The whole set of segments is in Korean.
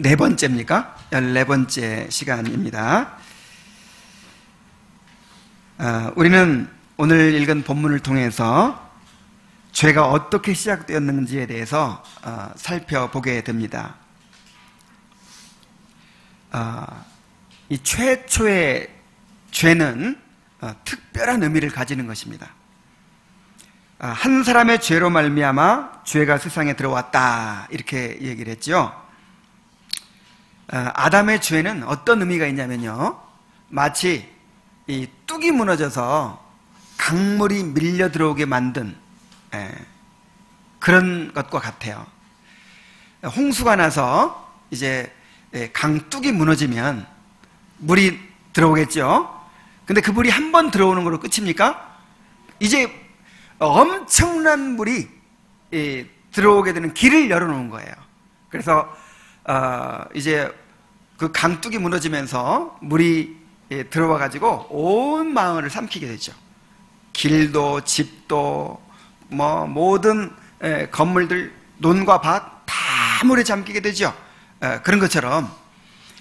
14번째입니까? 14번째 시간입니다. 우리는 오늘 읽은 본문을 통해서 죄가 어떻게 시작되었는지에 대해서 살펴보게 됩니다. 이 최초의 죄는 특별한 의미를 가지는 것입니다. 한 사람의 죄로 말미암아 죄가 세상에 들어왔다, 이렇게 얘기를 했죠. 아담의 죄는 어떤 의미가 있냐면요, 마치 이 뚝이 무너져서 강물이 밀려 들어오게 만든 그런 것과 같아요. 홍수가 나서 이제 강뚝이 무너지면 물이 들어오겠죠. 근데 그 물이 한 번 들어오는 걸로 끝입니까? 이제 엄청난 물이 들어오게 되는 길을 열어놓은 거예요. 그래서 이제 그 강뚝이 무너지면서 물이 들어와 가지고 온 마을을 삼키게 되죠. 길도 집도 뭐 모든 건물들, 논과 밭 다 물에 잠기게 되죠. 그런 것처럼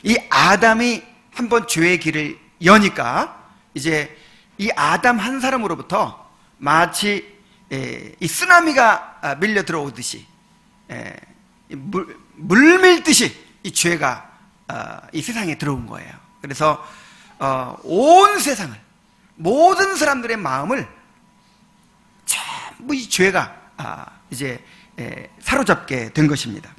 이 아담이 한번 죄의 길을 여니까 이제 이 아담 한 사람으로부터 마치 이 쓰나미가 밀려 들어오듯이 물 밀듯이 이 죄가 이 세상에 들어온 거예요. 그래서 온 세상을, 모든 사람들의 마음을 전부 이 죄가 이제 사로잡게 된 것입니다.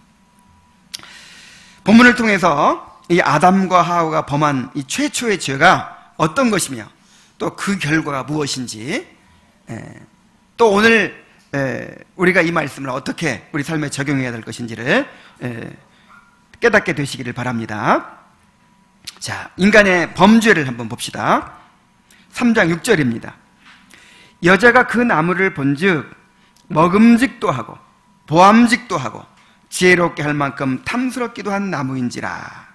본문을 통해서 이 아담과 하와가 범한 이 최초의 죄가 어떤 것이며 또 그 결과가 무엇인지, 또 오늘 우리가 이 말씀을 어떻게 우리 삶에 적용해야 될 것인지를 깨닫게 되시기를 바랍니다. 자, 인간의 범죄를 한번 봅시다. 3장 6절입니다. 여자가 그 나무를 본즉 먹음직도 하고 보암직도 하고 지혜롭게 할 만큼 탐스럽기도 한 나무인지라.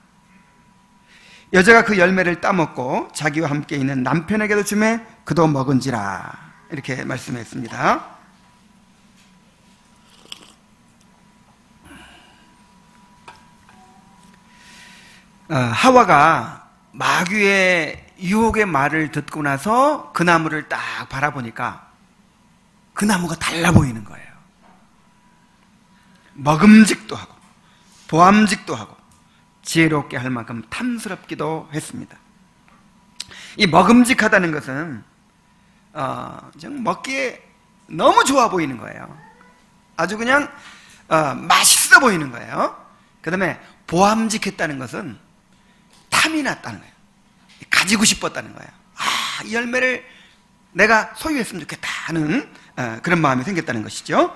여자가 그 열매를 따먹고 자기와 함께 있는 남편에게도 주매 그도 먹은지라. 이렇게 말씀했습니다. 하와가 마귀의 유혹의 말을 듣고 나서 그 나무를 딱 바라보니까 그 나무가 달라 보이는 거예요. 먹음직도 하고 보암직도 하고 지혜롭게 할 만큼 탐스럽기도 했습니다. 이 먹음직하다는 것은 좀 먹기에 너무 좋아 보이는 거예요. 아주 그냥 맛있어 보이는 거예요. 그 다음에 보암직했다는 것은 탐이 났다는 거예요. 가지고 싶었다는 거예요. 이 열매를 내가 소유했으면 좋겠다 하는 그런 마음이 생겼다는 것이죠.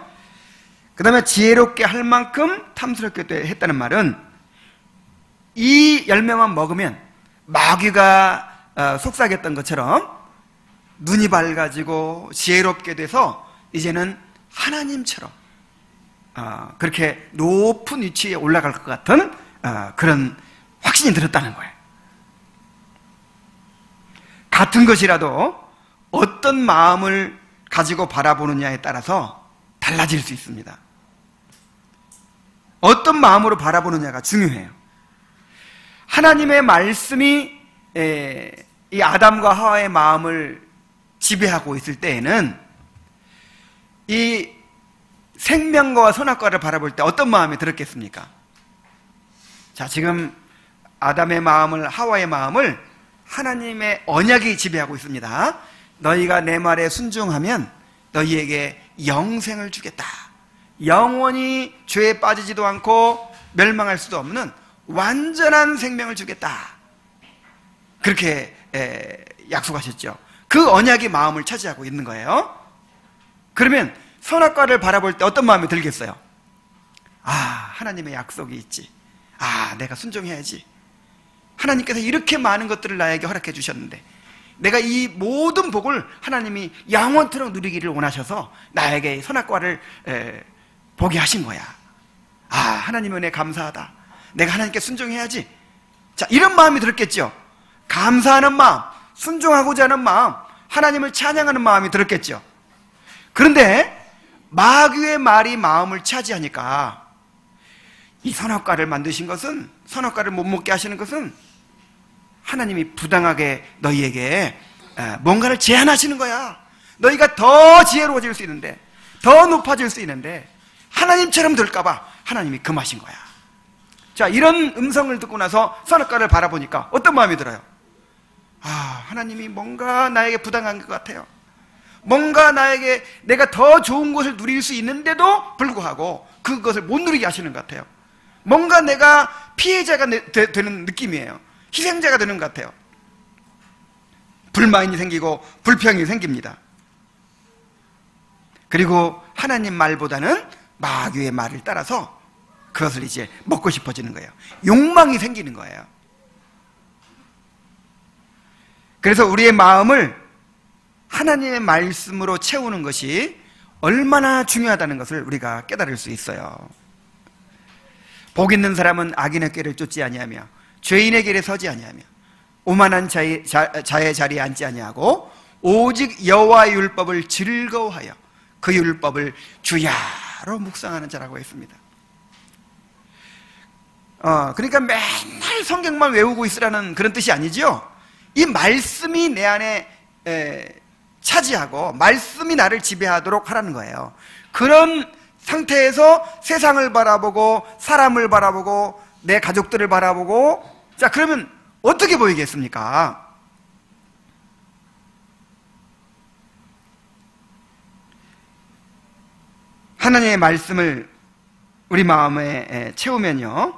그 다음에 지혜롭게 할 만큼 탐스럽게 했다는 말은 이 열매만 먹으면 마귀가 속삭였던 것처럼 눈이 밝아지고 지혜롭게 돼서 이제는 하나님처럼 그렇게 높은 위치에 올라갈 것 같은 그런 확신이 들었다는 거예요. 같은 것이라도 어떤 마음을 가지고 바라보느냐에 따라서 달라질 수 있습니다. 어떤 마음으로 바라보느냐가 중요해요. 하나님의 말씀이 이 아담과 하와의 마음을 지배하고 있을 때에는 이 생명과와 선악과를 바라볼 때 어떤 마음이 들었겠습니까? 자, 지금 아담의 마음을, 하와의 마음을 하나님의 언약이 지배하고 있습니다. 너희가 내 말에 순종하면 너희에게 영생을 주겠다. 영원히 죄에 빠지지도 않고 멸망할 수도 없는 완전한 생명을 주겠다. 그렇게 약속하셨죠. 그 언약이 마음을 차지하고 있는 거예요. 그러면 선악과를 바라볼 때 어떤 마음이 들겠어요? 하나님의 약속이 있지. 내가 순종해야지. 하나님께서 이렇게 많은 것들을 나에게 허락해 주셨는데 내가 이 모든 복을 하나님이 영원토록 누리기를 원하셔서 나에게 선악과를 보게 하신 거야. 하나님의 은혜 감사하다. 내가 하나님께 순종해야지. 자, 이런 마음이 들었겠죠. 감사하는 마음, 순종하고자 하는 마음, 하나님을 찬양하는 마음이 들었겠죠. 그런데 마귀의 말이 마음을 차지하니까 이 선악과를 만드신 것은, 선악과를 못 먹게 하시는 것은 하나님이 부당하게 너희에게 뭔가를 제한하시는 거야. 너희가 더 지혜로워질 수 있는데, 더 높아질 수 있는데 하나님처럼 될까봐 하나님이 금하신 거야. 자, 이런 음성을 듣고 나서 선악과를 바라보니까 어떤 마음이 들어요? 아, 하나님이 뭔가 나에게 부당한 것 같아요. 뭔가 나에게 내가 더 좋은 것을 누릴 수 있는데도 불구하고 그것을 못 누리게 하시는 것 같아요. 뭔가 내가 피해자가 되는 느낌이에요. 희생자가 되는 것 같아요. 불만이 생기고 불평이 생깁니다. 그리고 하나님 말보다는 마귀의 말을 따라서 그것을 이제 먹고 싶어지는 거예요. 욕망이 생기는 거예요. 그래서 우리의 마음을 하나님의 말씀으로 채우는 것이 얼마나 중요하다는 것을 우리가 깨달을 수 있어요. 복 있는 사람은 악인의 꾀를 쫓지 아니하며 죄인의 길에 서지 아니하며 오만한 자의 자리에 앉지 아니하고 오직 여호와의 율법을 즐거워하여 그 율법을 주야로 묵상하는 자라고 했습니다. 그러니까 맨날 성경만 외우고 있으라는 그런 뜻이 아니죠. 이 말씀이 내 안에 차지하고 말씀이 나를 지배하도록 하라는 거예요. 그런 상태에서 세상을 바라보고 사람을 바라보고 내 가족들을 바라보고, 자, 그러면 어떻게 보이겠습니까? 하나님의 말씀을 우리 마음에 채우면요,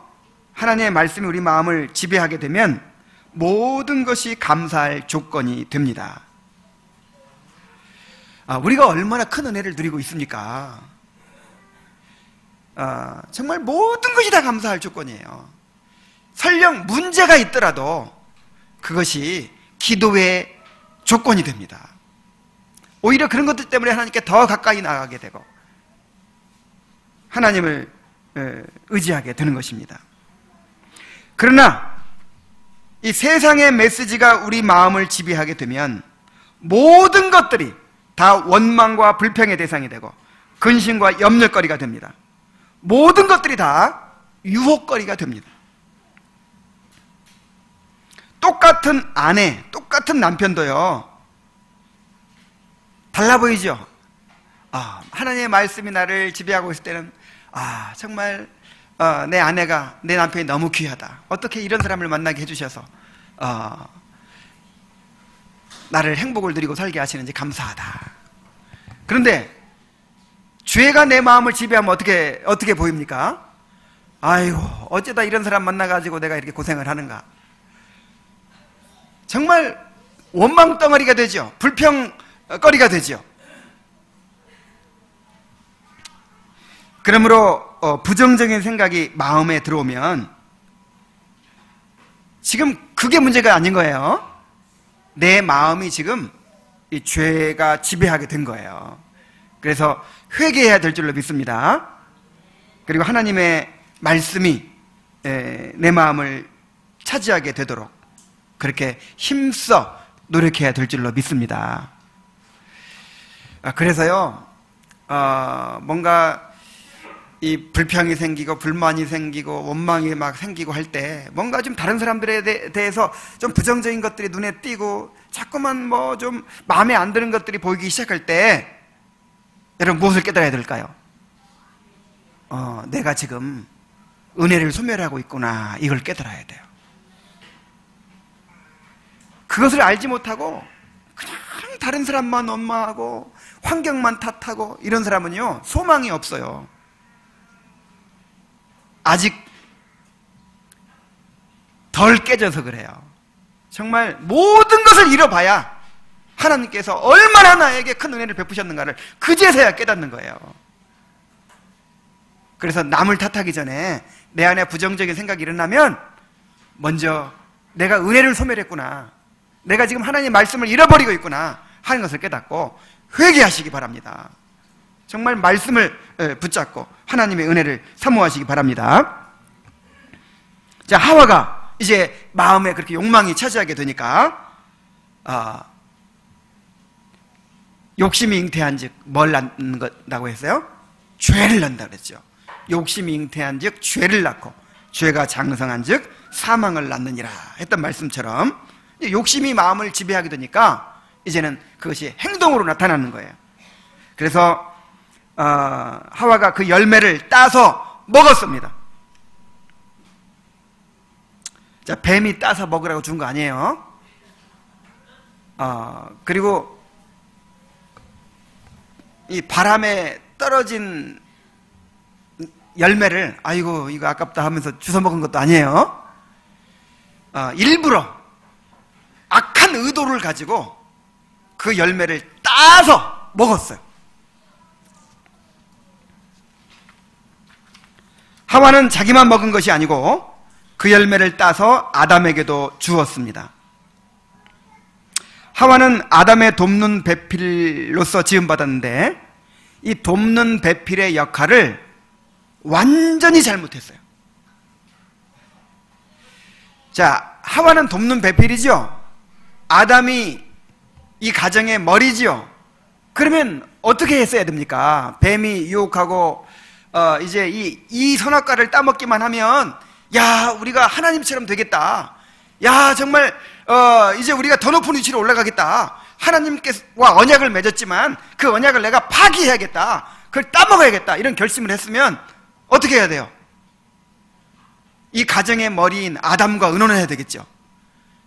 하나님의 말씀이 우리 마음을 지배하게 되면 모든 것이 감사할 조건이 됩니다. 우리가 얼마나 큰 은혜를 누리고 있습니까? 정말 모든 것이 다 감사할 조건이에요. 설령 문제가 있더라도 그것이 기도의 조건이 됩니다. 오히려 그런 것들 때문에 하나님께 더 가까이 나가게 되고 하나님을 의지하게 되는 것입니다. 그러나 이 세상의 메시지가 우리 마음을 지배하게 되면 모든 것들이 다 원망과 불평의 대상이 되고 근심과 염려거리가 됩니다. 모든 것들이 다 유혹거리가 됩니다. 똑같은 아내, 똑같은 남편도요, 달라 보이죠? 하나님의 말씀이 나를 지배하고 있을 때는 정말 내 아내가, 내 남편이 너무 귀하다. 어떻게 이런 사람을 만나게 해주셔서 나를 행복을 누리고 살게 하시는지 감사하다. 그런데 죄가 내 마음을 지배하면 어떻게 보입니까? 아이고, 어쩌다 이런 사람 만나가지고 내가 이렇게 고생을 하는가. 정말 원망덩어리가 되죠. 불평거리가 되죠. 그러므로 부정적인 생각이 마음에 들어오면 지금 그게 문제가 아닌 거예요. 내 마음이 지금 이 죄가 지배하게 된 거예요. 그래서 회개해야 될 줄로 믿습니다. 그리고 하나님의 말씀이 내 마음을 차지하게 되도록 그렇게 힘써 노력해야 될 줄로 믿습니다. 그래서요, 뭔가 이 불평이 생기고 불만이 생기고 원망이 막 생기고 할 때 뭔가 좀 다른 사람들에 대해서 좀 부정적인 것들이 눈에 띄고 자꾸만 뭐 좀 마음에 안 드는 것들이 보이기 시작할 때 여러분 무엇을 깨달아야 될까요? 내가 지금 은혜를 소멸하고 있구나, 이걸 깨달아야 돼요. 그것을 알지 못하고 그냥 다른 사람만 원망하고 환경만 탓하고 이런 사람은요, 소망이 없어요. 아직 덜 깨져서 그래요. 정말 모든 것을 잃어봐야 하나님께서 얼마나 나에게 큰 은혜를 베푸셨는가를 그제서야 깨닫는 거예요. 그래서 남을 탓하기 전에 내 안에 부정적인 생각이 일어나면 먼저 내가 은혜를 소멸했구나, 내가 지금 하나님의 말씀을 잃어버리고 있구나 하는 것을 깨닫고 회개하시기 바랍니다. 정말 말씀을 붙잡고 하나님의 은혜를 사모하시기 바랍니다. 자, 하와가 이제 마음에 그렇게 욕망이 차지하게 되니까 욕심이 잉태한 즉 뭘 낳는다고 했어요? 죄를 낳는다 그랬죠. 욕심이 잉태한 즉 죄를 낳고 죄가 장성한 즉 사망을 낳느니라 했던 말씀처럼 욕심이 마음을 지배하게 되니까 이제는 그것이 행동으로 나타나는 거예요. 그래서 하와가 그 열매를 따서 먹었습니다. 자, 뱀이 따서 먹으라고 준 거 아니에요. 그리고 이 바람에 떨어진 열매를 아이고 이거 아깝다 하면서 주워 먹은 것도 아니에요. 일부러 악한 의도를 가지고 그 열매를 따서 먹었어요. 하와는 자기만 먹은 것이 아니고 그 열매를 따서 아담에게도 주었습니다. 하와는 아담의 돕는 배필로서 지음받았는데 이 돕는 배필의 역할을 완전히 잘못했어요. 자, 하와는 돕는 배필이죠. 아담이 이 가정의 머리지요. 그러면 어떻게 했어야 됩니까? 뱀이 유혹하고 이제 이 선악과를 따먹기만 하면 야 우리가 하나님처럼 되겠다. 야 정말 이제 우리가 더 높은 위치로 올라가겠다. 하나님께와 언약을 맺었지만 그 언약을 내가 파기해야겠다. 그걸 따먹어야겠다. 이런 결심을 했으면 어떻게 해야 돼요? 이 가정의 머리인 아담과 의논해야 되겠죠.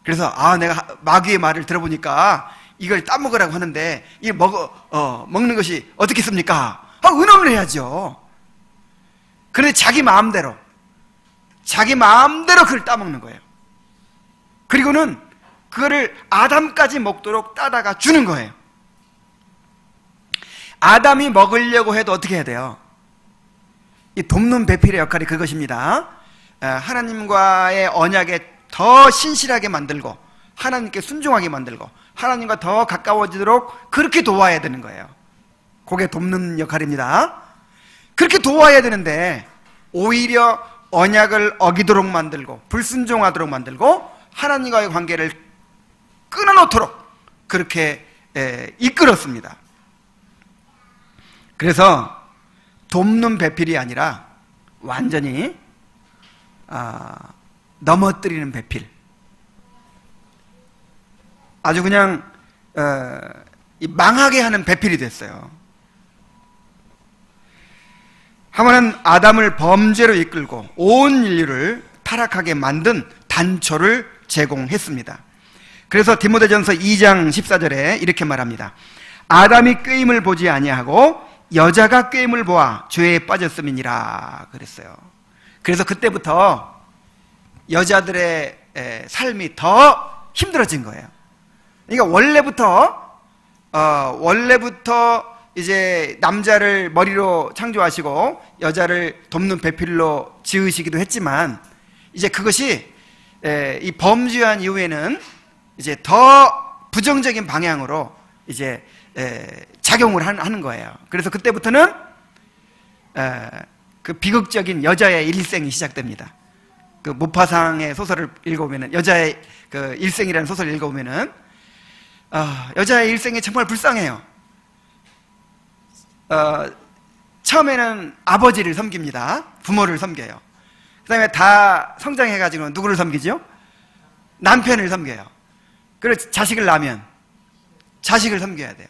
그래서 내가 마귀의 말을 들어보니까 이걸 따먹으라고 하는데 이 먹는 것이 어떻겠습니까? 의논을 해야죠. 그런데 자기 마음대로 그걸 따먹는 거예요. 그리고는 그거를 아담까지 먹도록 따다가 주는 거예요. 아담이 먹으려고 해도 어떻게 해야 돼요? 이 돕는 배필의 역할이 그것입니다. 하나님과의 언약에 더 신실하게 만들고 하나님께 순종하게 만들고 하나님과 더 가까워지도록 그렇게 도와야 되는 거예요. 그게 돕는 역할입니다. 그렇게 도와야 되는데 오히려 언약을 어기도록 만들고 불순종하도록 만들고 하나님과의 관계를 끊어놓도록 그렇게 이끌었습니다. 그래서 돕는 배필이 아니라 완전히 넘어뜨리는 배필, 아주 그냥 망하게 하는 배필이 됐어요. 하와는 아담을 범죄로 이끌고 온 인류를 타락하게 만든 단초를 제공했습니다. 그래서 디모데전서 2장 14절에 이렇게 말합니다. 아담이 꾀임을 보지 아니하고 여자가 꾀임을 보아 죄에 빠졌음이니라 그랬어요. 그래서 그때부터 여자들의 삶이 더 힘들어진 거예요. 그러니까 원래부터 이제 남자를 머리로 창조하시고 여자를 돕는 배필로 지으시기도 했지만 이제 그것이 이 범죄한 이후에는 이제 더 부정적인 방향으로 이제 작용을 하는 거예요. 그래서 그때부터는 그 비극적인 여자의 일생이 시작됩니다. 그 모파상의 소설을 읽어보면은 여자의 그 일생이라는 소설을 읽어보면은 여자의 일생이 정말 불쌍해요. 처음에는 아버지를 섬깁니다. 부모를 섬겨요. 그 다음에 다 성장해가지고 누구를 섬기죠? 남편을 섬겨요. 그리고 자식을 낳으면 자식을 섬겨야 돼요.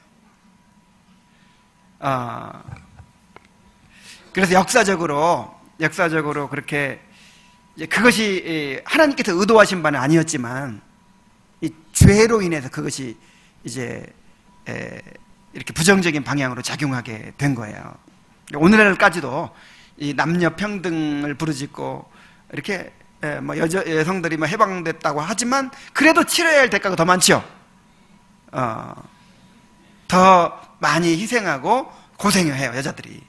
그래서 역사적으로 그렇게 이제 그것이 하나님께서 의도하신 바는 아니었지만 이 죄로 인해서 그것이 이제 이렇게 부정적인 방향으로 작용하게 된 거예요. 오늘날까지도 이 남녀 평등을 부르짖고 이렇게 뭐 여성들이 뭐 해방됐다고 하지만 그래도 치러야 할 대가가 더 많죠. 더 많이 희생하고 고생해요, 여자들이.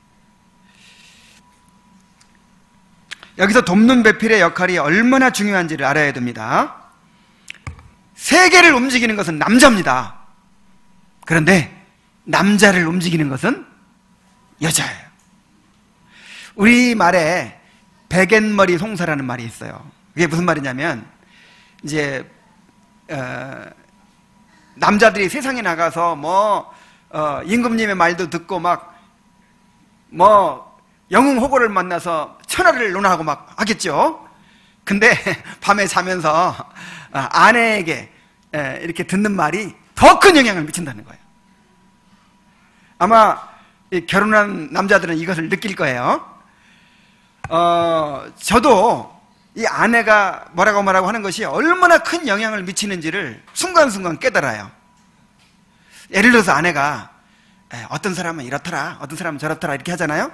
여기서 돕는 배필의 역할이 얼마나 중요한지를 알아야 됩니다. 세계를 움직이는 것은 남자입니다. 그런데 남자를 움직이는 것은 여자예요. 우리말에 백엔머리 송사라는 말이 있어요. 그게 무슨 말이냐면 이제 남자들이 세상에 나가서 뭐 임금님의 말도 듣고 영웅호고를 만나서 천하를 논하고 막 하겠죠. 근데 밤에 자면서 아내에게 이렇게 듣는 말이 더 큰 영향을 미친다는 거예요. 아마 결혼한 남자들은 이것을 느낄 거예요. 저도 이 아내가 뭐라고 하는 것이 얼마나 큰 영향을 미치는지를 순간순간 깨달아요. 예를 들어서 아내가 어떤 사람은 이렇더라, 어떤 사람은 저렇더라 이렇게 하잖아요.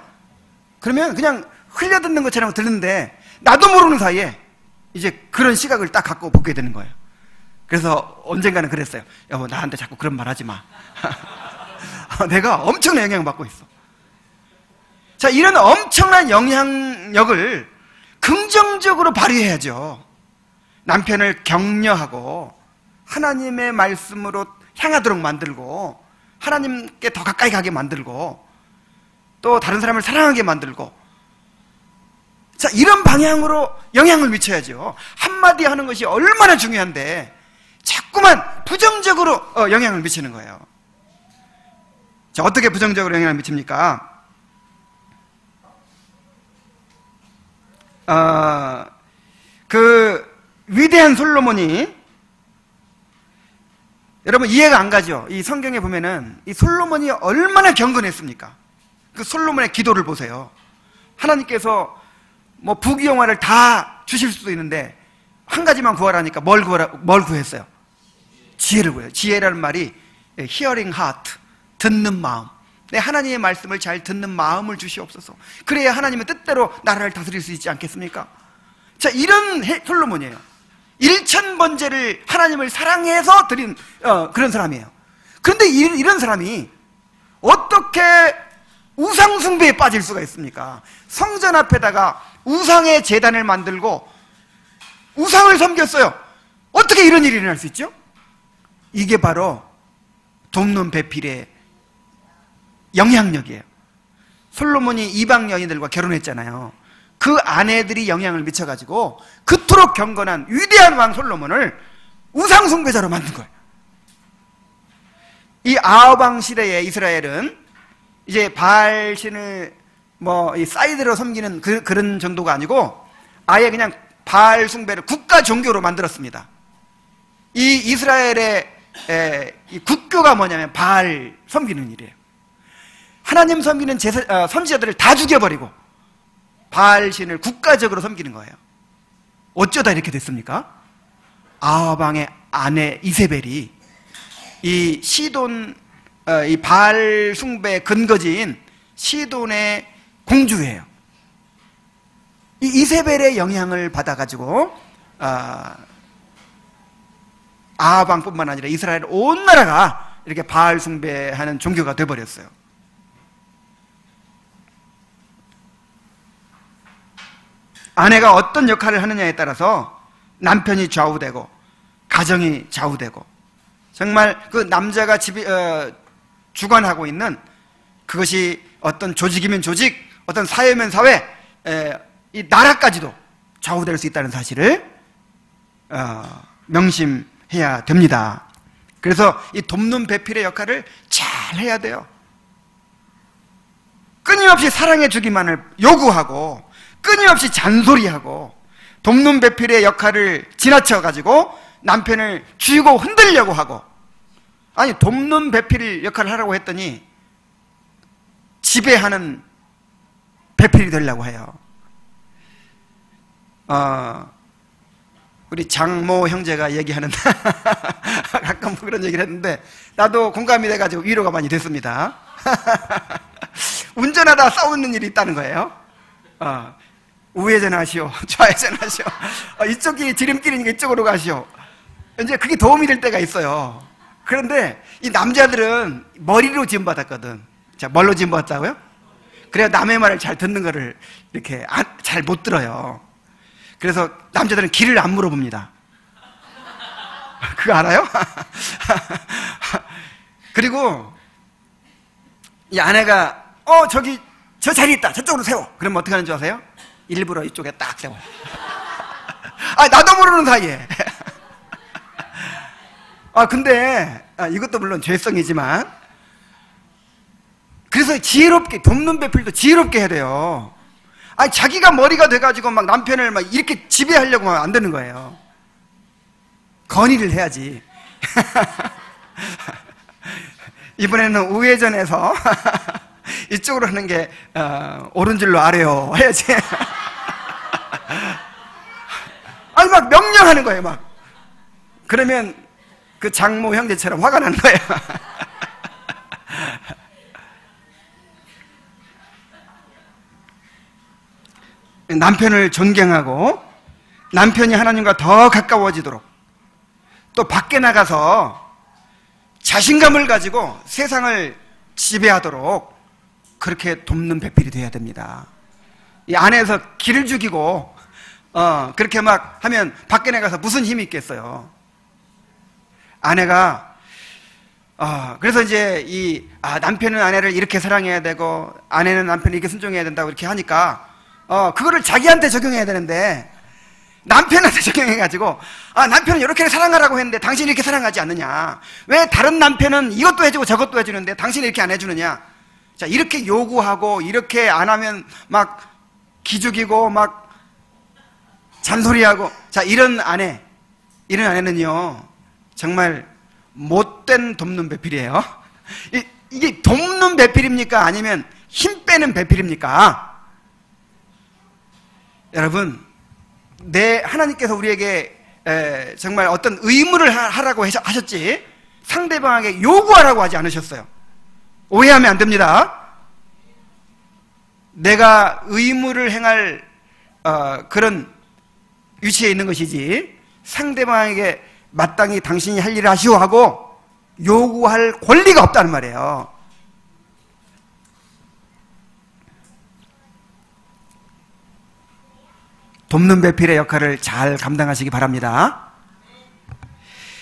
그러면 그냥 흘려듣는 것처럼 들리는데 나도 모르는 사이에 이제 그런 시각을 딱 갖고 보게 되는 거예요. 그래서 언젠가는 그랬어요. 여보, 나한테 자꾸 그런 말 하지 마. 내가 엄청난 영향을 받고 있어. 자, 이런 엄청난 영향력을 긍정적으로 발휘해야죠. 남편을 격려하고 하나님의 말씀으로 향하도록 만들고 하나님께 더 가까이 가게 만들고 또 다른 사람을 사랑하게 만들고, 자, 이런 방향으로 영향을 미쳐야죠. 한마디 하는 것이 얼마나 중요한데 자꾸만 부정적으로 영향을 미치는 거예요. 자, 어떻게 부정적으로 영향을 미칩니까? 그 위대한 솔로몬이, 여러분 이해가 안 가죠? 이 성경에 보면은 이 솔로몬이 얼마나 경건했습니까? 그 솔로몬의 기도를 보세요. 하나님께서 부귀영화를 다 주실 수도 있는데 한 가지만 구하라니까 뭘 구했어요? 지혜를 구해요. 지혜라는 말이 hearing heart, 듣는 마음. 내 하나님의 말씀을 잘 듣는 마음을 주시옵소서. 그래야 하나님의 뜻대로 나라를 다스릴 수 있지 않겠습니까? 자, 이런 솔로몬이에요. 1000번제를 하나님을 사랑해서 드린 그런 사람이에요. 그런데 이런 사람이 어떻게 우상숭배에 빠질 수가 있습니까? 성전 앞에다가 우상의 제단을 만들고 우상을 섬겼어요. 어떻게 이런 일이 일어날 수 있죠? 이게 바로 돕는 배필의 영향력이에요. 솔로몬이 이방 여인들과 결혼했잖아요. 그 아내들이 영향을 미쳐가지고 그토록 경건한 위대한 왕 솔로몬을 우상숭배자로 만든 거예요. 이 아하방 시대의 이스라엘은 이제 바알신을 이 사이드로 섬기는 그런 정도가 아니고 아예 그냥 바알 숭배를 국가 종교로 만들었습니다. 이 이스라엘의 이 국교가 뭐냐면 바알 섬기는 일이에요. 하나님 섬기는 선지자들을 다 죽여버리고 바알 신을 국가적으로 섬기는 거예요. 어쩌다 이렇게 됐습니까? 아하방의 아내 이세벨이 이 시돈, 이 바알 숭배 근거지인 시돈의 공주예요. 이 이세벨의 영향을 받아가지고 아하방뿐만 아니라 이스라엘 온 나라가 이렇게 바알 숭배하는 종교가 돼버렸어요. 아내가 어떤 역할을 하느냐에 따라서 남편이 좌우되고 가정이 좌우되고, 정말 그 남자가 주관하고 있는 그것이 어떤 조직이면 조직, 어떤 사회면 사회, 이 나라까지도 좌우될 수 있다는 사실을 명심해야 됩니다. 그래서 이 돕는 배필의 역할을 잘 해야 돼요. 끊임없이 사랑해 주기만을 요구하고 끊임없이 잔소리하고 돕는 배필의 역할을 지나쳐가지고 남편을 쥐고 흔들려고 하고, 아니 돕는 배필 역할을 하라고 했더니 지배하는 배필이 되려고 해요. 우리 장모 형제가 얘기하는 가끔 그런 얘기를 했는데 나도 공감이 돼가지고 위로가 많이 됐습니다. 운전하다 싸우는 일이 있다는 거예요. 우회전하시오, 좌회전하시오, 이쪽이 지름길이니까 이쪽으로 가시오. 이제 그게 도움이 될 때가 있어요. 그런데 이 남자들은 머리로 지음받았거든. 자, 뭘로 지음받았다고요? 그래야 남의 말을 잘 듣는 거를 이렇게 잘 못 들어요. 그래서 남자들은 길을 안 물어봅니다. 그거 알아요? 그리고 이 아내가 저기 저 자리 있다, 저쪽으로 세워. 그러면 어떻게 하는 줄 아세요? 일부러 이쪽에 딱 세워. 나도 모르는 사이에. 근데 이것도 물론 죄성이지만 그래서 지혜롭게, 돕는 배필도 지혜롭게 해야 돼요. 아니, 자기가 머리가 돼가지고 막 남편을 막 이렇게 지배하려고 하면 안 되는 거예요. 건의를 해야지. 이번에는 우회전해서 이쪽으로 하는 게 옳은 줄로 아래요 해야지. 아니, 막 명령하는 거예요, 막. 그러면 그 장모 형제처럼 화가 나는 거예요. 남편을 존경하고 남편이 하나님과 더 가까워지도록, 또 밖에 나가서 자신감을 가지고 세상을 지배하도록 그렇게 돕는 배필이 돼야 됩니다. 이 안에서 기를 죽이고 그렇게 막 하면 밖에 나가서 무슨 힘이 있겠어요. 아내가 그래서 이제 남편은 아내를 이렇게 사랑해야 되고 아내는 남편을 이렇게 순종해야 된다고 이렇게 하니까 그거를 자기한테 적용해야 되는데 남편한테 적용해가지고 남편은 이렇게 사랑하라고 했는데 당신이 이렇게 사랑하지 않느냐, 왜 다른 남편은 이것도 해주고 저것도 해주는데 당신이 이렇게 안 해주느냐, 자, 이렇게 요구하고 이렇게 안 하면 막 기죽이고 막 잔소리하고, 자, 이런 아내는요 정말 못된 돕는 배필이에요. 이게 돕는 배필입니까? 아니면 힘 빼는 배필입니까? 여러분, 하나님께서 우리에게 정말 어떤 의무를 하라고 하셨지 상대방에게 요구하라고 하지 않으셨어요. 오해하면 안 됩니다. 내가 의무를 행할 그런 위치에 있는 것이지 상대방에게 마땅히 당신이 할 일을 하시오 하고 요구할 권리가 없다는 말이에요. 돕는 배필의 역할을 잘 감당하시기 바랍니다.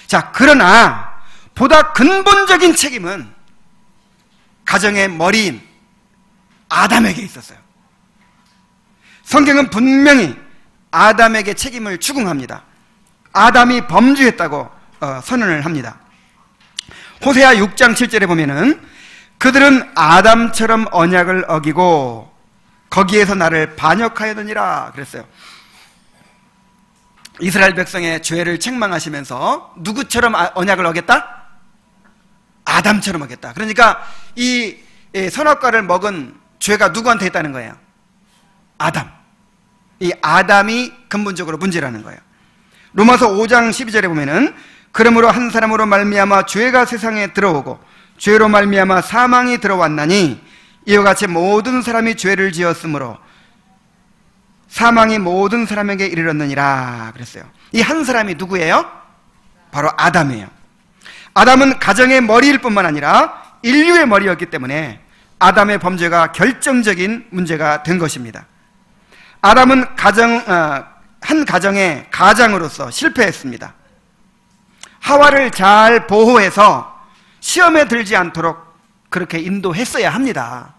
자, 그러나 보다 근본적인 책임은 가정의 머리인 아담에게 있었어요. 성경은 분명히 아담에게 책임을 추궁합니다. 아담이 범죄했다고 선언을 합니다. 호세아 6장 7절에 보면은 그들은 아담처럼 언약을 어기고 거기에서 나를 반역하였느니라 그랬어요. 이스라엘 백성의 죄를 책망하시면서 누구처럼 언약을 어겼다? 아담처럼 어겼다. 그러니까 이 선악과를 먹은 죄가 누구한테 했다는 거예요? 아담. 이 아담이 근본적으로 문제라는 거예요. 로마서 5장 12절에 보면은 그러므로 한 사람으로 말미암아 죄가 세상에 들어오고 죄로 말미암아 사망이 들어왔나니 이와 같이 모든 사람이 죄를 지었으므로 사망이 모든 사람에게 이르렀느니라 그랬어요. 이 한 사람이 누구예요? 바로 아담이에요. 아담은 가정의 머리일 뿐만 아니라 인류의 머리였기 때문에 아담의 범죄가 결정적인 문제가 된 것입니다. 아담은 한 가정의 가장으로서 실패했습니다. 하와를 잘 보호해서 시험에 들지 않도록 그렇게 인도했어야 합니다.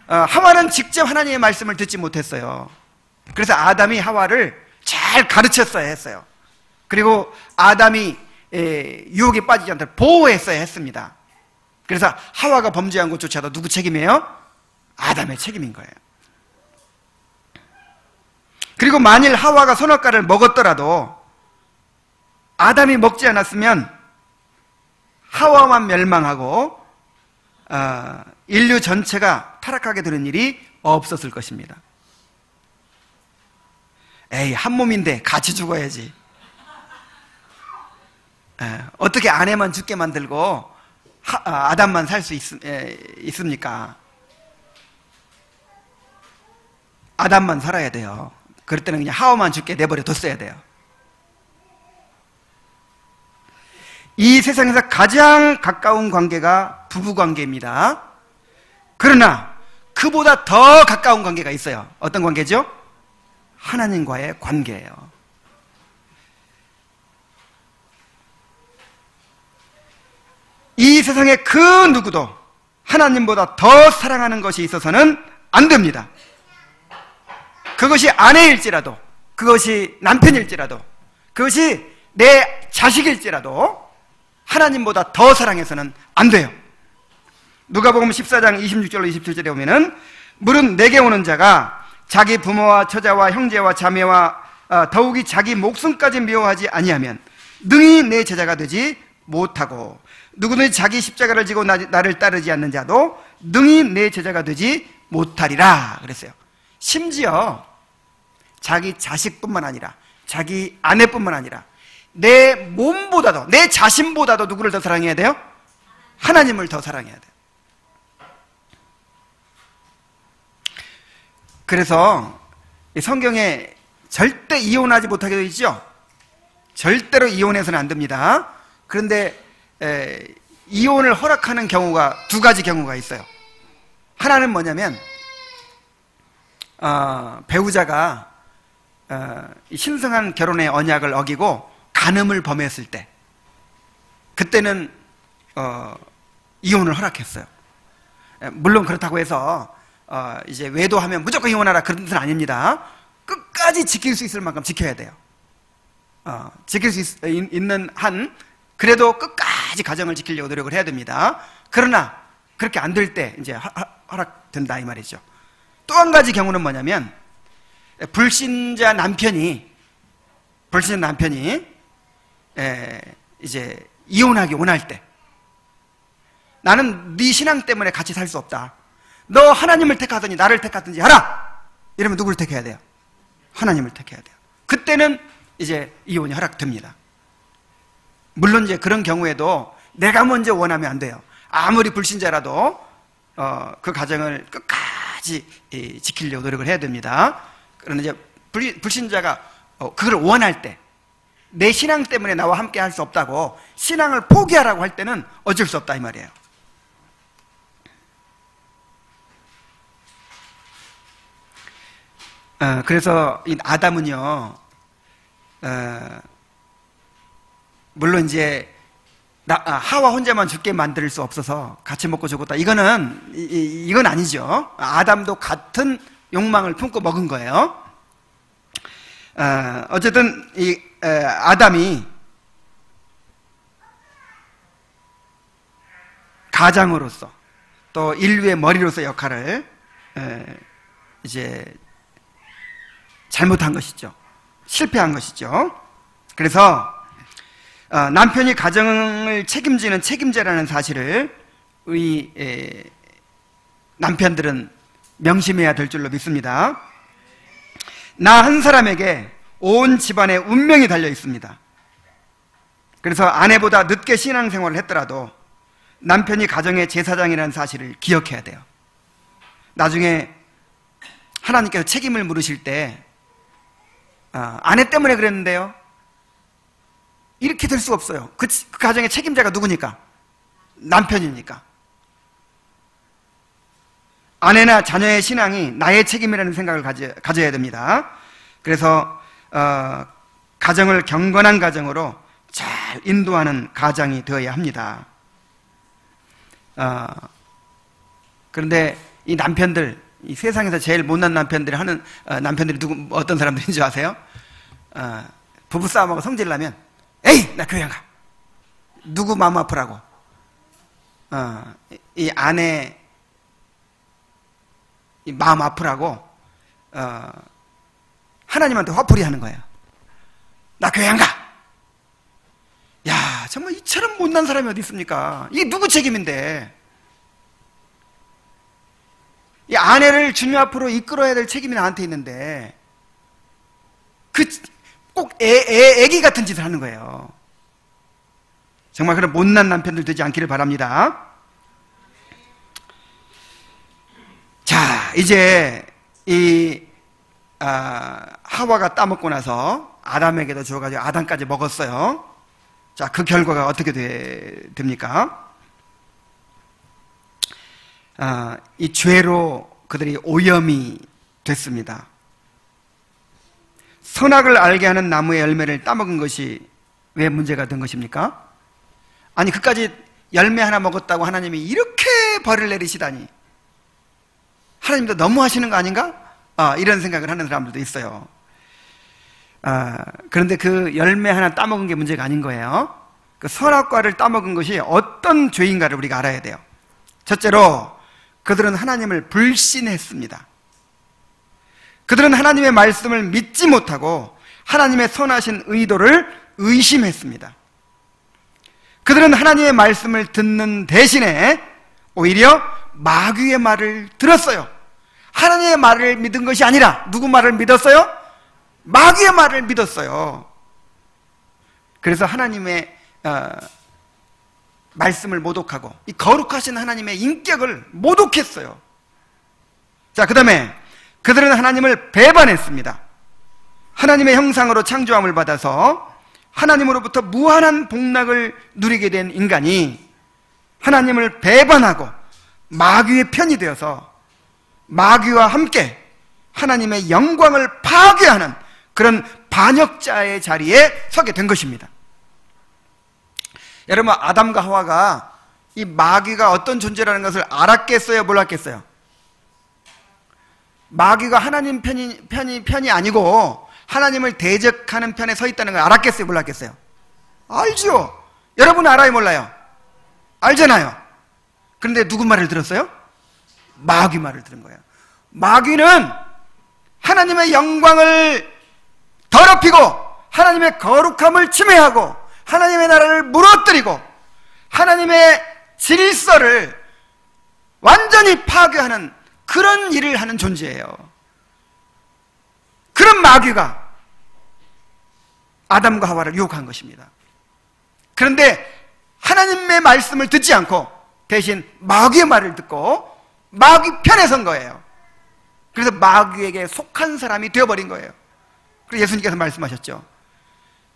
하와는 직접 하나님의 말씀을 듣지 못했어요. 그래서 아담이 하와를 잘 가르쳤어야 했어요. 그리고 아담이 유혹에 빠지지 않도록 보호했어야 했습니다. 그래서 하와가 범죄한 것조차도 누구 책임이에요? 아담의 책임인 거예요. 그리고 만일 하와가 선악과를 먹었더라도 아담이 먹지 않았으면 하와만 멸망하고 인류 전체가 타락하게 되는 일이 없었을 것입니다. 에이, 한 몸인데 같이 죽어야지. 어떻게 아내만 죽게 만들고 아담만 살 수 있습니까? 아담만 살아야 돼요. 그럴 때는 그냥 하와만 죽게 내버려 뒀어야 돼요. 이 세상에서 가장 가까운 관계가 부부관계입니다. 그러나 그보다 더 가까운 관계가 있어요. 어떤 관계죠? 하나님과의 관계예요. 이 세상의 그 누구도 하나님보다 더 사랑하는 것이 있어서는 안 됩니다. 그것이 아내일지라도, 그것이 남편일지라도, 그것이 내 자식일지라도 하나님보다 더 사랑해서는 안 돼요. 누가복음 14장 26절로 27절에 보면은 물은 내게 오는 자가 자기 부모와 처자와 형제와 자매와 더욱이 자기 목숨까지 미워하지 아니하면 능히 내 제자가 되지 못하고 누구든지 자기 십자가를 지고 나를 따르지 않는 자도 능히 내 제자가 되지 못하리라 그랬어요. 심지어 자기 자식뿐만 아니라 자기 아내뿐만 아니라 내 몸보다도 내 자신보다도 누구를 더 사랑해야 돼요? 하나님을 더 사랑해야 돼요. 그래서 성경에 절대 이혼하지 못하게 되어 있죠. 절대로 이혼해서는 안 됩니다. 그런데 이혼을 허락하는 경우가 두 가지 경우가 있어요. 하나는 뭐냐면 배우자가 신성한 결혼의 언약을 어기고 간음을 범했을 때, 그때는 이혼을 허락했어요. 물론 그렇다고 해서 이제 외도하면 무조건 이혼하라 그런 뜻은 아닙니다. 끝까지 지킬 수 있을 만큼 지켜야 돼요. 지킬 수 있는 한 그래도 끝까지 가정을 지키려고 노력을 해야 됩니다. 그러나 그렇게 안 될 때 이제 허락된다 이 말이죠. 또 한 가지 경우는 뭐냐면 불신자 남편이 이제 이혼하기 원할 때, 나는 네 신앙 때문에 같이 살 수 없다, 너 하나님을 택하더니 나를 택하든지 하라, 이러면 누구를 택해야 돼요? 하나님을 택해야 돼요. 그때는 이제 이혼이 허락됩니다. 물론 이제 그런 경우에도 내가 먼저 원하면 안 돼요. 아무리 불신자라도 그 가정을 끝까지 지키려고 노력을 해야 됩니다. 그러나 이제 불신자가 그걸 원할 때, 내 신앙 때문에 나와 함께 할 수 없다고 신앙을 포기하라고 할 때는 어쩔 수 없다 이 말이에요. 그래서 이 아담은요, 물론 이제 하와 혼자만 죽게 만들 수 없어서 같이 먹고 죽었다, 이건 아니죠. 아담도 같은 욕망을 품고 먹은 거예요. 어쨌든 이 아담이 가장으로서 또 인류의 머리로서 역할을 이제 잘못한 것이죠. 실패한 것이죠. 그래서 남편이 가정을 책임지는 책임자라는 사실을 우리 남편들은 명심해야 될 줄로 믿습니다. 나 한 사람에게 온 집안의 운명이 달려 있습니다. 그래서 아내보다 늦게 신앙생활을 했더라도 남편이 가정의 제사장이라는 사실을 기억해야 돼요. 나중에 하나님께서 책임을 물으실 때 아내 때문에 그랬는데요, 이렇게 될 수가 없어요. 그 가정의 책임자가 누구니까? 남편이니까. 아내나 자녀의 신앙이 나의 책임이라는 생각을 가져야 됩니다. 그래서 가정을 경건한 가정으로 잘 인도하는 가장이 되어야 합니다. 그런데 이 남편들, 이 세상에서 제일 못난 남편들이 하는 남편들이 어떤 사람들인 줄 아세요? 부부싸움하고 성질나면 에이 나 교회 안 가, 누구 마음 아프라고. 이 아내 이 마음 아프라고 하나님한테 화풀이 하는 거예요. 나 교회 안 가. 야, 정말 이처럼 못난 사람이 어디 있습니까? 이게 누구 책임인데? 이 아내를 주님 앞으로 이끌어야 될 책임이 나한테 있는데 꼭 애기 같은 짓을 하는 거예요. 정말 그런 못난 남편들 되지 않기를 바랍니다. 자, 이제 이 하와가 따먹고 나서 아담에게도 주어가지고 아담까지 먹었어요. 자, 그 결과가 어떻게 됩니까? 이 죄로 그들이 오염이 됐습니다. 선악을 알게 하는 나무의 열매를 따먹은 것이 왜 문제가 된 것입니까? 아니, 그까지 열매 하나 먹었다고 하나님이 이렇게 벌을 내리시다니, 하나님도 너무 하시는 거 아닌가? 이런 생각을 하는 사람들도 있어요. 그런데 그 열매 하나 따먹은 게 문제가 아닌 거예요. 그 선악과를 따먹은 것이 어떤 죄인가를 우리가 알아야 돼요. 첫째로 그들은 하나님을 불신했습니다. 그들은 하나님의 말씀을 믿지 못하고 하나님의 선하신 의도를 의심했습니다. 그들은 하나님의 말씀을 듣는 대신에 오히려 마귀의 말을 들었어요. 하나님의 말을 믿은 것이 아니라 누구 말을 믿었어요? 마귀의 말을 믿었어요. 그래서 하나님의 말씀을 모독하고 이 거룩하신 하나님의 인격을 모독했어요. 자, 그 다음에 그들은 하나님을 배반했습니다. 하나님의 형상으로 창조함을 받아서 하나님으로부터 무한한 복락을 누리게 된 인간이 하나님을 배반하고 마귀의 편이 되어서 마귀와 함께 하나님의 영광을 파괴하는 그런 반역자의 자리에 서게 된 것입니다. 여러분, 아담과 하와가 이 마귀가 어떤 존재라는 것을 알았겠어요? 몰랐겠어요? 마귀가 하나님 편이 아니고 하나님을 대적하는 편에 서 있다는 걸 알았겠어요? 몰랐겠어요? 알죠. 여러분 알아요? 몰라요? 알잖아요. 그런데 누구 말을 들었어요? 마귀 말을 들은 거예요. 마귀는 하나님의 영광을 더럽히고 하나님의 거룩함을 침해하고 하나님의 나라를 무너뜨리고 하나님의 질서를 완전히 파괴하는 그런 일을 하는 존재예요. 그런 마귀가 아담과 하와를 유혹한 것입니다. 그런데 하나님의 말씀을 듣지 않고 대신 마귀의 말을 듣고 마귀 편에 선 거예요. 그래서 마귀에게 속한 사람이 되어버린 거예요. 그래서 예수님께서 말씀하셨죠.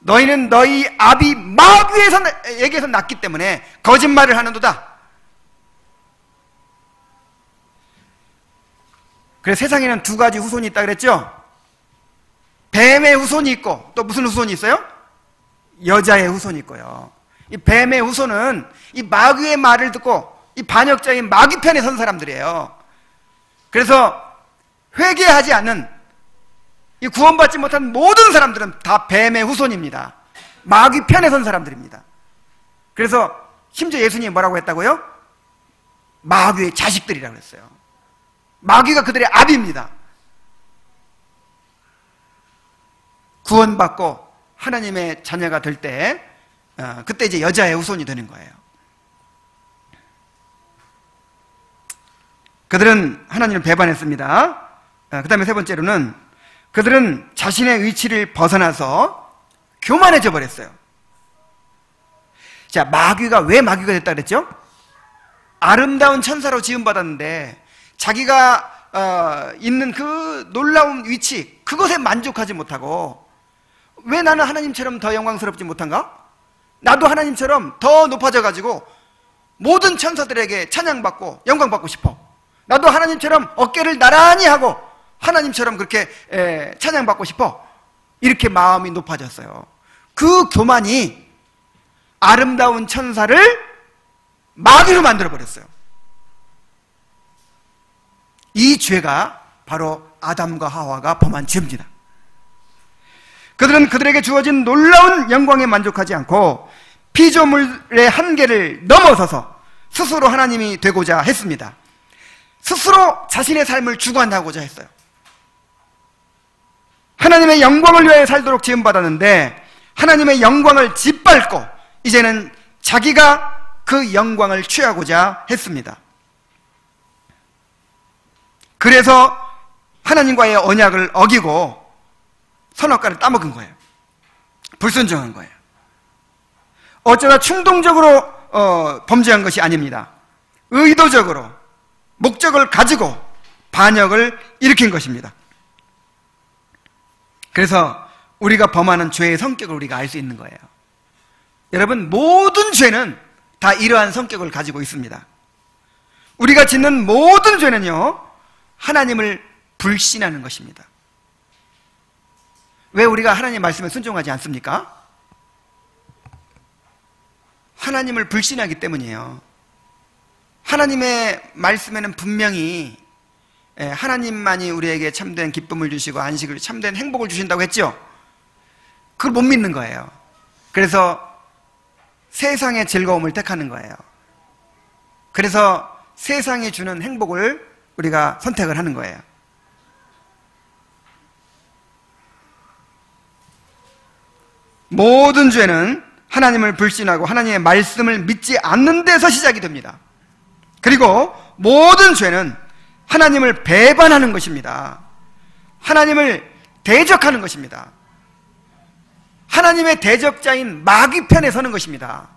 너희는 너희 아비 마귀에게서 났기 때문에 거짓말을 하는도다. 그래서 세상에는 두 가지 후손이 있다 그랬죠. 뱀의 후손이 있고 또 무슨 후손이 있어요? 여자의 후손이 있고요. 이 뱀의 후손은 이 마귀의 말을 듣고 이 반역자인 마귀 편에 선 사람들이에요. 그래서 회개하지 않는 이 구원받지 못한 모든 사람들은 다 뱀의 후손입니다. 마귀 편에 선 사람들입니다. 그래서 심지어 예수님이 뭐라고 했다고요? 마귀의 자식들이라고 했어요. 마귀가 그들의 아비입니다. 구원받고 하나님의 자녀가 될 때 그때 이제 여자의 후손이 되는 거예요. 그들은 하나님을 배반했습니다. 그 다음에 세 번째로는 그들은 자신의 위치를 벗어나서 교만해져 버렸어요. 자, 마귀가 왜 마귀가 됐다 그랬죠? 아름다운 천사로 지음받았는데 자기가 있는 그 놀라운 위치, 그것에 만족하지 못하고 왜 나는 하나님처럼 더 영광스럽지 못한가? 나도 하나님처럼 더 높아져가지고 모든 천사들에게 찬양받고 영광받고 싶어. 나도 하나님처럼 어깨를 나란히 하고 하나님처럼 그렇게 찬양받고 싶어. 이렇게 마음이 높아졌어요. 그 교만이 아름다운 천사를 마귀로 만들어버렸어요. 이 죄가 바로 아담과 하와가 범한 죄입니다. 그들은 그들에게 주어진 놀라운 영광에 만족하지 않고 피조물의 한계를 넘어서서 스스로 하나님이 되고자 했습니다. 스스로 자신의 삶을 주관하고자 했어요. 하나님의 영광을 위하여 살도록 지음받았는데 하나님의 영광을 짓밟고 이제는 자기가 그 영광을 취하고자 했습니다. 그래서 하나님과의 언약을 어기고 선악과를 따먹은 거예요. 불순종한 거예요. 어쩌다 충동적으로 범죄한 것이 아닙니다. 의도적으로 목적을 가지고 반역을 일으킨 것입니다. 그래서 우리가 범하는 죄의 성격을 우리가 알 수 있는 거예요. 여러분, 모든 죄는 다 이러한 성격을 가지고 있습니다. 우리가 짓는 모든 죄는요, 하나님을 불신하는 것입니다. 왜 우리가 하나님 말씀에 순종하지 않습니까? 하나님을 불신하기 때문이에요. 하나님의 말씀에는 분명히 하나님만이 우리에게 참된 기쁨을 주시고 안식을, 참된 행복을 주신다고 했죠. 그걸 못 믿는 거예요. 그래서 세상의 즐거움을 택하는 거예요. 그래서 세상이 주는 행복을 우리가 선택을 하는 거예요. 모든 죄는 하나님을 불신하고 하나님의 말씀을 믿지 않는 데서 시작이 됩니다. 그리고 모든 죄는 하나님을 배반하는 것입니다. 하나님을 대적하는 것입니다. 하나님의 대적자인 마귀 편에 서는 것입니다.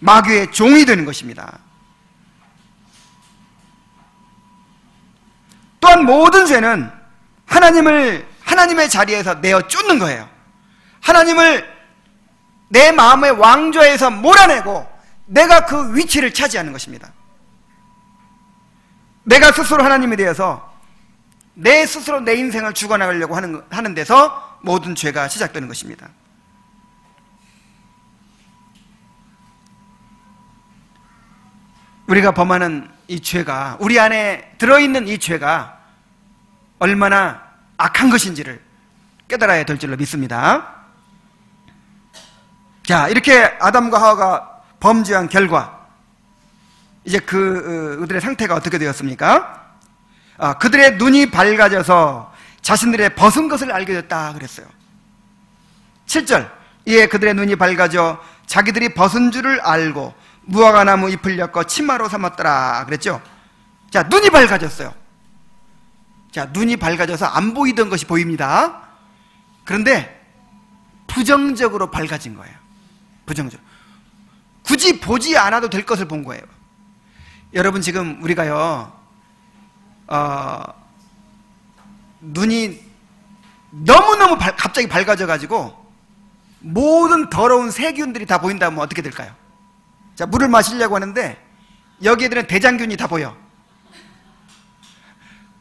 마귀의 종이 되는 것입니다. 또한 모든 죄는 하나님의 자리에서 내어 쫓는 거예요. 하나님을 내 마음의 왕좌에서 몰아내고 내가 그 위치를 차지하는 것입니다. 내가 스스로 하나님에 대해서 내 스스로 내 인생을 죽어나가려고 하는 데서 모든 죄가 시작되는 것입니다. 우리가 범하는 이 죄가, 우리 안에 들어있는 이 죄가 얼마나 악한 것인지를 깨달아야 될 줄로 믿습니다. 자, 이렇게 아담과 하와가 범죄한 결과 이제 그들의 상태가 어떻게 되었습니까? 그들의 눈이 밝아져서 자신들의 벗은 것을 알게 됐다 그랬어요. 7절, 이에 그들의 눈이 밝아져 자기들이 벗은 줄을 알고 무화과나무 잎을 엮어 치마로 삼았더라 그랬죠. 자, 눈이 밝아졌어요. 자, 눈이 밝아져서 안 보이던 것이 보입니다. 그런데 부정적으로 밝아진 거예요. 부정적으로. 굳이 보지 않아도 될 것을 본 거예요. 여러분, 지금 우리가요, 눈이 너무너무 갑자기 밝아져가지고 모든 더러운 세균들이 다 보인다면 어떻게 될까요? 자, 물을 마시려고 하는데 여기에 들은 대장균이 다 보여.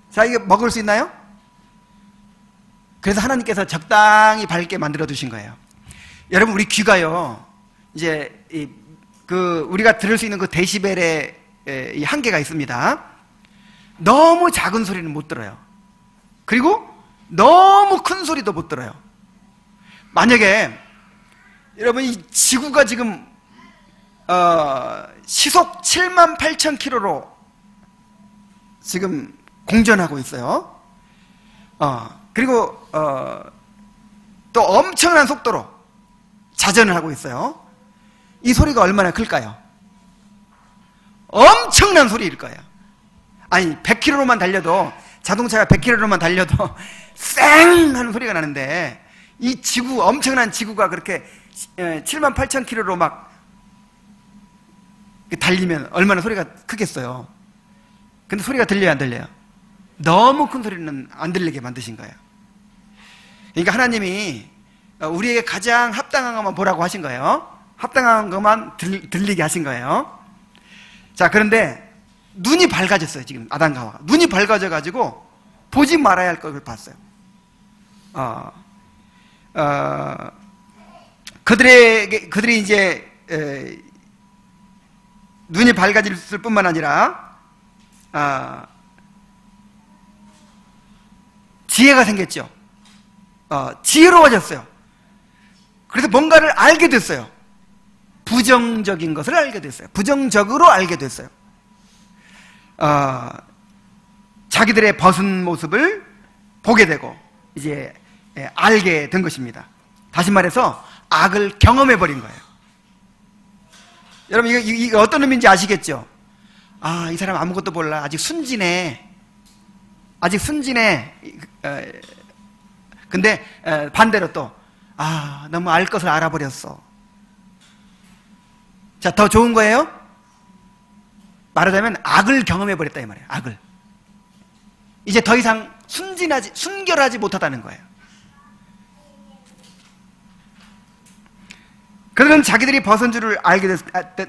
자, 이게 먹을 수 있나요? 그래서 하나님께서 적당히 밝게 만들어 두신 거예요. 여러분, 우리 귀가요, 이제 우리가 들을 수 있는 그 데시벨의 이 한계가 있습니다. 너무 작은 소리는 못 들어요. 그리고 너무 큰 소리도 못 들어요. 만약에 여러분, 이 지구가 지금 시속 78,000km로 지금 공전하고 있어요. 그리고 또 엄청난 속도로 자전을 하고 있어요. 이 소리가 얼마나 클까요? 엄청난 소리일 거예요. 아니, 100km로만 달려도, 자동차가 100km로만 달려도 쌩 하는 소리가 나는데, 이 엄청난 지구가 그렇게 78,000km로 막 달리면 얼마나 소리가 크겠어요. 근데 소리가 들려요, 안 들려요? 너무 큰 소리는 안 들리게 만드신 거예요. 그러니까 하나님이 우리에게 가장 합당한 것만 보라고 하신 거예요. 합당한 것만 들리게 하신 거예요. 자, 그런데 눈이 밝아졌어요. 지금 아담과 하와가 눈이 밝아져가지고 보지 말아야 할 것을 봤어요. 그들이 이제 눈이 밝아졌을 뿐만 아니라 지혜가 생겼죠. 지혜로워졌어요. 그래서 뭔가를 알게 됐어요. 부정적인 것을 알게 됐어요. 부정적으로 알게 됐어요. 자기들의 벗은 모습을 보게 되고 이제 알게 된 것입니다. 다시 말해서 악을 경험해버린 거예요. 여러분, 이거 어떤 의미인지 아시겠죠? 이 사람 아무것도 몰라. 아직 순진해. 근데 반대로 또 너무 알 것을 알아버렸어. 자, 더 좋은 거예요? 말하자면 악을 경험해버렸다 이 말이에요. 악을. 이제 더 이상 순결하지 못하다는 거예요. 그들은 자기들이 벗은 줄을 알게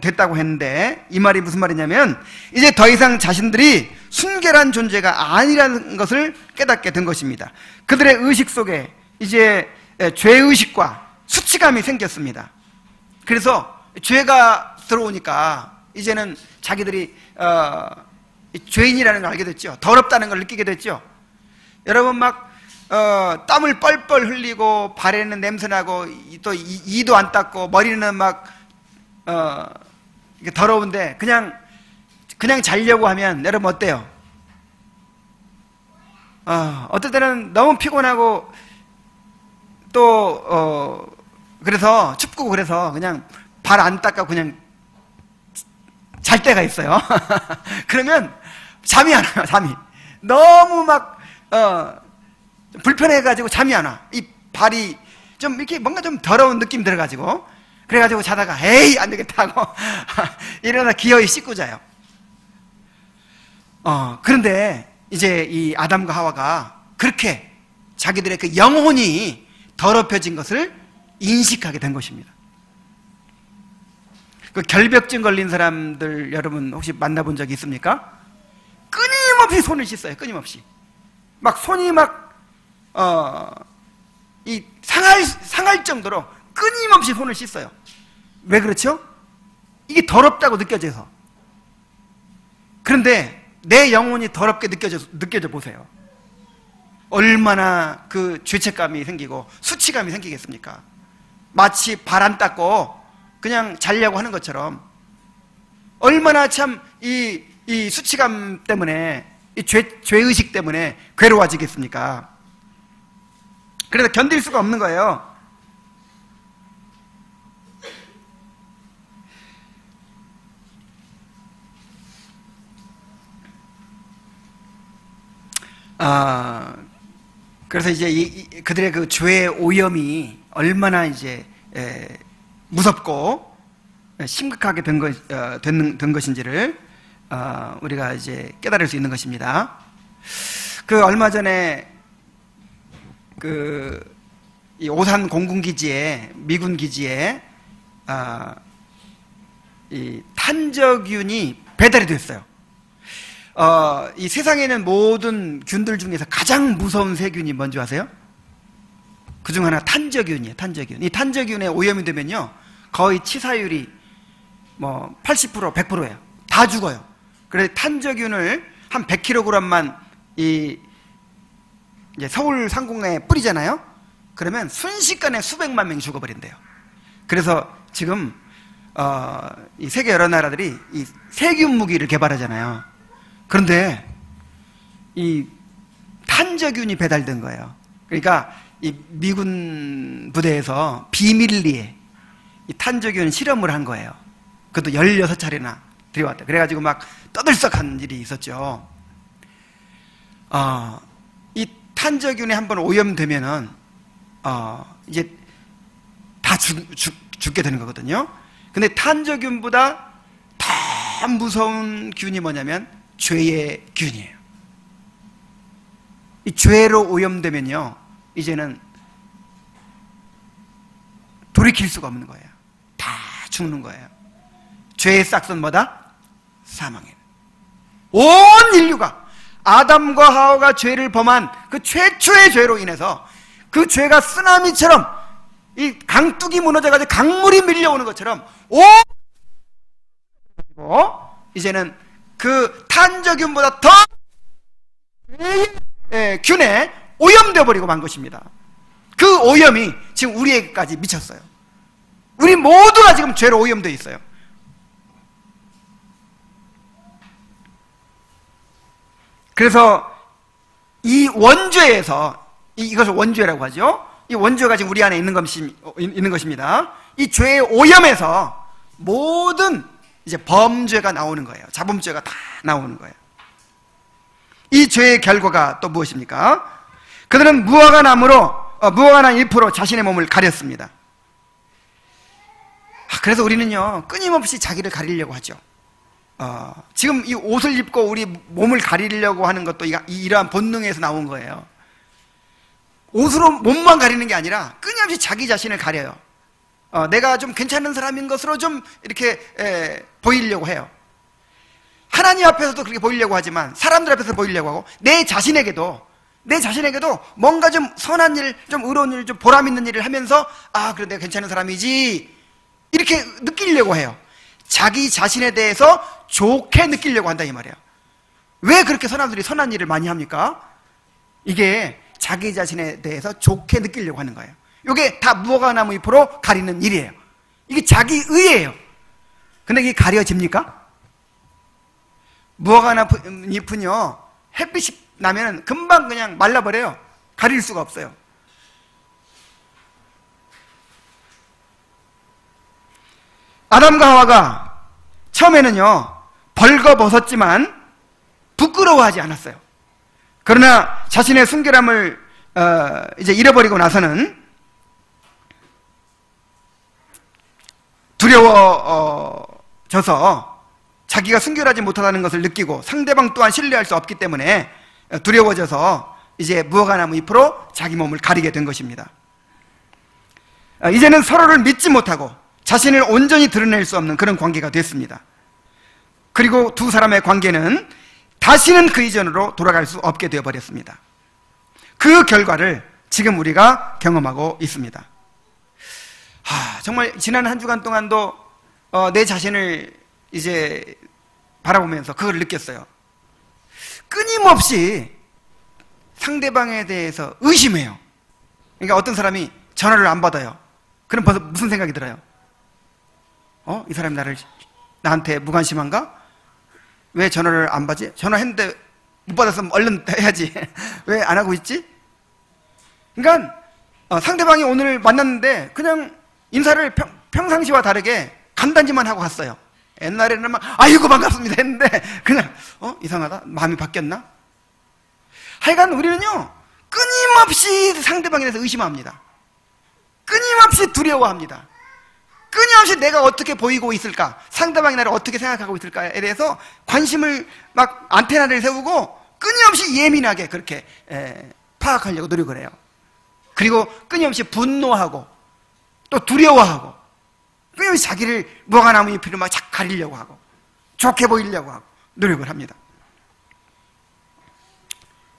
됐다고 했는데, 이 말이 무슨 말이냐면 이제 더 이상 자신들이 순결한 존재가 아니라는 것을 깨닫게 된 것입니다. 그들의 의식 속에 이제 죄의식과 수치감이 생겼습니다. 그래서 죄가 들어오니까 이제는 자기들이 죄인이라는 걸 알게 됐죠. 더럽다는 걸 느끼게 됐죠. 여러분, 막 땀을 뻘뻘 흘리고 발에는 냄새나고 또 이도 안 닦고 머리는 막 더러운데 그냥 그냥 자려고 하면 여러분 어때요? 어떨 때는 너무 피곤하고 또 그래서 춥고 그래서 그냥 발 안 닦아 그냥 잘 때가 있어요. 그러면 잠이 안 와요. 잠이 너무 막 불편해가지고 잠이 안 와. 이 발이 좀 이렇게 뭔가 좀 더러운 느낌 들어가지고 그래가지고 자다가 에이 안 되겠다 하고 일어나 기어이 씻고 자요. 그런데 이제 이 아담과 하와가 그렇게 자기들의 그 영혼이 더럽혀진 것을 인식하게 된 것입니다. 그 결벽증 걸린 사람들 여러분 혹시 만나본 적이 있습니까? 끊임없이 손을 씻어요. 끊임없이 막 손이 막 이 상할 정도로 끊임없이 손을 씻어요. 왜 그렇죠? 이게 더럽다고 느껴져서. 그런데 내 영혼이 더럽게 느껴져 보세요. 얼마나 그 죄책감이 생기고 수치감이 생기겠습니까? 마치 발 안 닦고 그냥 자려고 하는 것처럼 얼마나 참 이 수치감 때문에 이 죄의식 때문에 괴로워지겠습니까? 그래서 견딜 수가 없는 거예요. 그래서 이제 그들의 그 죄의 오염이 얼마나 이제 무섭고 심각하게 된 것인지를 우리가 이제 깨달을 수 있는 것입니다. 그 얼마 전에 이 오산 공군기지에 미군 기지에 이 탄저균이 배달이 됐어요. 이 세상에 있는 모든 균들 중에서 가장 무서운 세균이 뭔지 아세요? 그중 하나 탄저균이에요. 탄저균. 이 탄저균에 오염이 되면요 거의 치사율이 뭐 80%, 100%예요. 다 죽어요. 그래서 탄저균을 한 100kg만 이제 서울 상공에 뿌리잖아요. 그러면 순식간에 수백만 명이 죽어버린대요. 그래서 지금 이 세계 여러 나라들이 이 세균 무기를 개발하잖아요. 그런데 이 탄저균이 배달된 거예요. 그러니까 이 미군 부대에서 비밀리에 이 탄저균 실험을 한 거예요. 그것도 16차례나 들여왔다. 그래가지고 막 떠들썩한 일이 있었죠. 이 탄저균에 한번 오염되면은 이제 다 죽게 되는 거거든요. 근데 탄저균보다 더 무서운 균이 뭐냐면 죄의 균이에요. 이 죄로 오염되면요 이제는 돌이킬 수가 없는 거예요. 다 죽는 거예요. 죄의 싹은 뭐다? 사망이에요. 온 인류가 아담과 하와가 죄를 범한 그 최초의 죄로 인해서 그 죄가 쓰나미처럼 이 강둑이 무너져가지고 강물이 밀려오는 것처럼 이제는 그 탄저균보다 더 균에 오염되어 버리고 만 것입니다. 그 오염이 지금 우리에게까지 미쳤어요. 우리 모두가 지금 죄로 오염되어 있어요. 그래서 이 원죄에서 이것을 원죄라고 하죠. 이 원죄가 지금 우리 안에 있는 것입니다. 이 죄의 오염에서 모든 이제 범죄가 나오는 거예요. 자범죄가 다 나오는 거예요. 이 죄의 결과가 또 무엇입니까? 그들은 무화과 난 잎으로 자신의 몸을 가렸습니다. 그래서 우리는요 끊임없이 자기를 가리려고 하죠. 지금 이 옷을 입고 우리 몸을 가리려고 하는 것도 이러한 본능에서 나온 거예요. 옷으로 몸만 가리는 게 아니라 끊임없이 자기 자신을 가려요. 내가 좀 괜찮은 사람인 것으로 좀 이렇게 보이려고 해요. 하나님 앞에서도 그렇게 보이려고 하지만 사람들 앞에서 보이려고 하고 내 자신에게도 뭔가 좀 선한 일, 좀 의로운 일, 좀 보람 있는 일을 하면서 그래 내가 괜찮은 사람이지 이렇게 느끼려고 해요. 자기 자신에 대해서 좋게 느끼려고 한다 이 말이에요. 왜 그렇게 사람들이 선한 일을 많이 합니까? 이게 자기 자신에 대해서 좋게 느끼려고 하는 거예요. 이게 다 무화과나무 잎으로 가리는 일이에요. 이게 자기 의예요. 근데 이게 가려집니까? 무화과나무잎은요, 햇빛이 나면 금방 그냥 말라버려요. 가릴 수가 없어요. 아담과 하와가 처음에는요, 벌거벗었지만 부끄러워하지 않았어요. 그러나 자신의 순결함을 이제 잃어버리고 나서는 두려워져서 자기가 순결하지 못하다는 것을 느끼고 상대방 또한 신뢰할 수 없기 때문에 두려워져서 이제 무화과나무 잎으로 자기 몸을 가리게 된 것입니다. 이제는 서로를 믿지 못하고 자신을 온전히 드러낼 수 없는 그런 관계가 됐습니다. 그리고 두 사람의 관계는 다시는 그 이전으로 돌아갈 수 없게 되어버렸습니다. 그 결과를 지금 우리가 경험하고 있습니다. 정말 지난 한 주간 동안도 내 자신을 이제 바라보면서 그걸 느꼈어요. 끊임없이 상대방에 대해서 의심해요. 그러니까 어떤 사람이 전화를 안 받아요. 그럼 벌써 무슨 생각이 들어요? 이 사람이 나한테 무관심한가? 왜 전화를 안 받지? 전화했는데 못 받았으면 얼른 해야지. 왜 안 하고 있지? 그러니까 상대방이 오늘 만났는데 그냥 인사를 평상시와 다르게 간단히만 하고 갔어요. 옛날에는 막 아이고 반갑습니다 했는데 그냥 이상하다? 마음이 바뀌었나? 하여간 우리는요, 끊임없이 상대방에 대해서 의심합니다. 끊임없이 두려워합니다. 끊임없이 내가 어떻게 보이고 있을까, 상대방이 나를 어떻게 생각하고 있을까에 대해서 관심을 막 안테나를 세우고 끊임없이 예민하게 그렇게 파악하려고 노력을 해요. 그리고 끊임없이 분노하고 또 두려워하고 끊임없이 자기를 무화과나무 잎으로 막 가리려고 하고 좋게 보이려고 하고 노력을 합니다.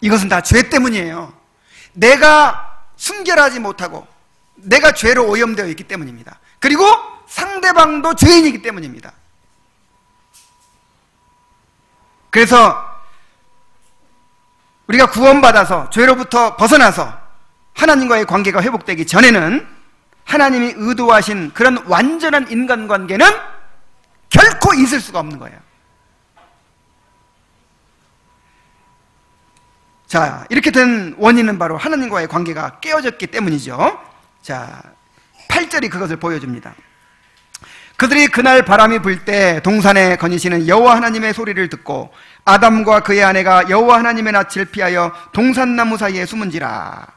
이것은 다 죄 때문이에요. 내가 순결하지 못하고 내가 죄로 오염되어 있기 때문입니다. 그리고 상대방도 죄인이기 때문입니다. 그래서 우리가 구원받아서 죄로부터 벗어나서 하나님과의 관계가 회복되기 전에는 하나님이 의도하신 그런 완전한 인간관계는 결코 있을 수가 없는 거예요. 자, 이렇게 된 원인은 바로 하나님과의 관계가 깨어졌기 때문이죠. 자, 8절이 그것을 보여줍니다. 그들이 그날 바람이 불 때 동산에 거니시는 여호와 하나님의 소리를 듣고 아담과 그의 아내가 여호와 하나님의 낯을 피하여 동산나무 사이에 숨은지라.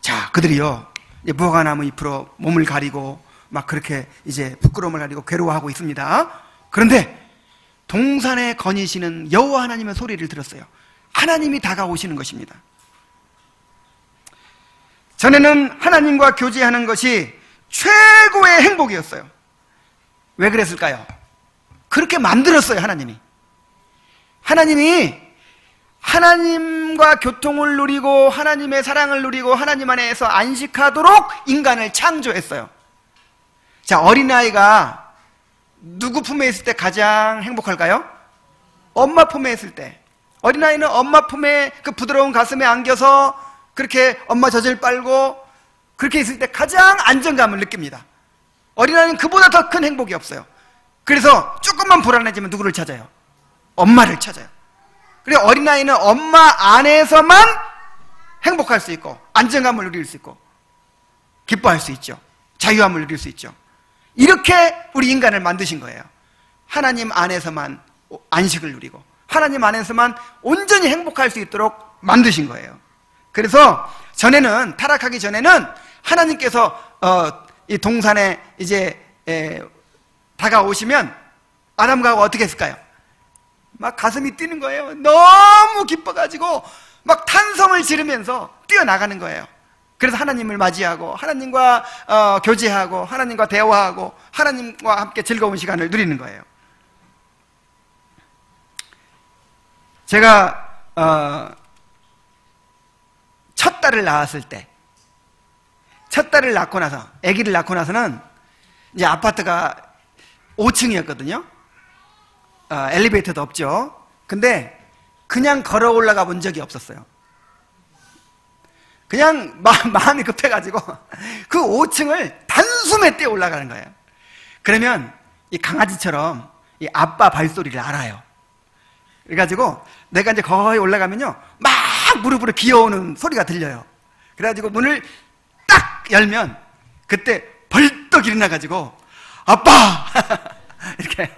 자, 그들이요, 무화과나무 잎으로 몸을 가리고 막 그렇게 이제 부끄러움을 가리고 괴로워하고 있습니다. 그런데 동산에 거니시는 여호와 하나님의 소리를 들었어요. 하나님이 다가오시는 것입니다. 전에는 하나님과 교제하는 것이 최고의 행복이었어요. 왜 그랬을까요? 그렇게 만들었어요. 하나님이 하나님과 교통을 누리고 하나님의 사랑을 누리고 하나님 안에서 안식하도록 인간을 창조했어요. 자, 어린아이가 누구 품에 있을 때 가장 행복할까요? 엄마 품에 있을 때. 어린아이는 엄마 품에 그 부드러운 가슴에 안겨서 그렇게 엄마 젖을 빨고 그렇게 있을 때 가장 안정감을 느낍니다. 어린아이는 그보다 더 큰 행복이 없어요. 그래서 조금만 불안해지면 누구를 찾아요? 엄마를 찾아요. 그래서 어린아이는 엄마 안에서만 행복할 수 있고 안정감을 누릴 수 있고 기뻐할 수 있죠. 자유함을 누릴 수 있죠. 이렇게 우리 인간을 만드신 거예요. 하나님 안에서만 안식을 누리고 하나님 안에서만 온전히 행복할 수 있도록 만드신 거예요. 그래서 전에는, 타락하기 전에는 하나님께서 이 동산에 이제 다가오시면 아담과 하와가 어떻게 했을까요? 막 가슴이 뛰는 거예요. 너무 기뻐가지고 막 탄성을 지르면서 뛰어나가는 거예요. 그래서 하나님을 맞이하고 하나님과 교제하고 하나님과 대화하고 하나님과 함께 즐거운 시간을 누리는 거예요. 제가 첫 딸을 낳았을 때, 첫 딸을 낳고 나서, 아기를 낳고 나서는 이제 아파트가 5층이었거든요. 엘리베이터도 없죠. 근데 그냥 걸어 올라가 본 적이 없었어요. 그냥 마음이 급해가지고 그 5층을 단숨에 뛰어 올라가는 거예요. 그러면 이 강아지처럼 이 아빠 발소리를 알아요. 그래가지고 내가 이제 거의 올라가면요, 막 무릎으로 기어오는 소리가 들려요. 그래가지고 문을 딱 열면 그때 벌떡 일어나가지고 아빠! 이렇게.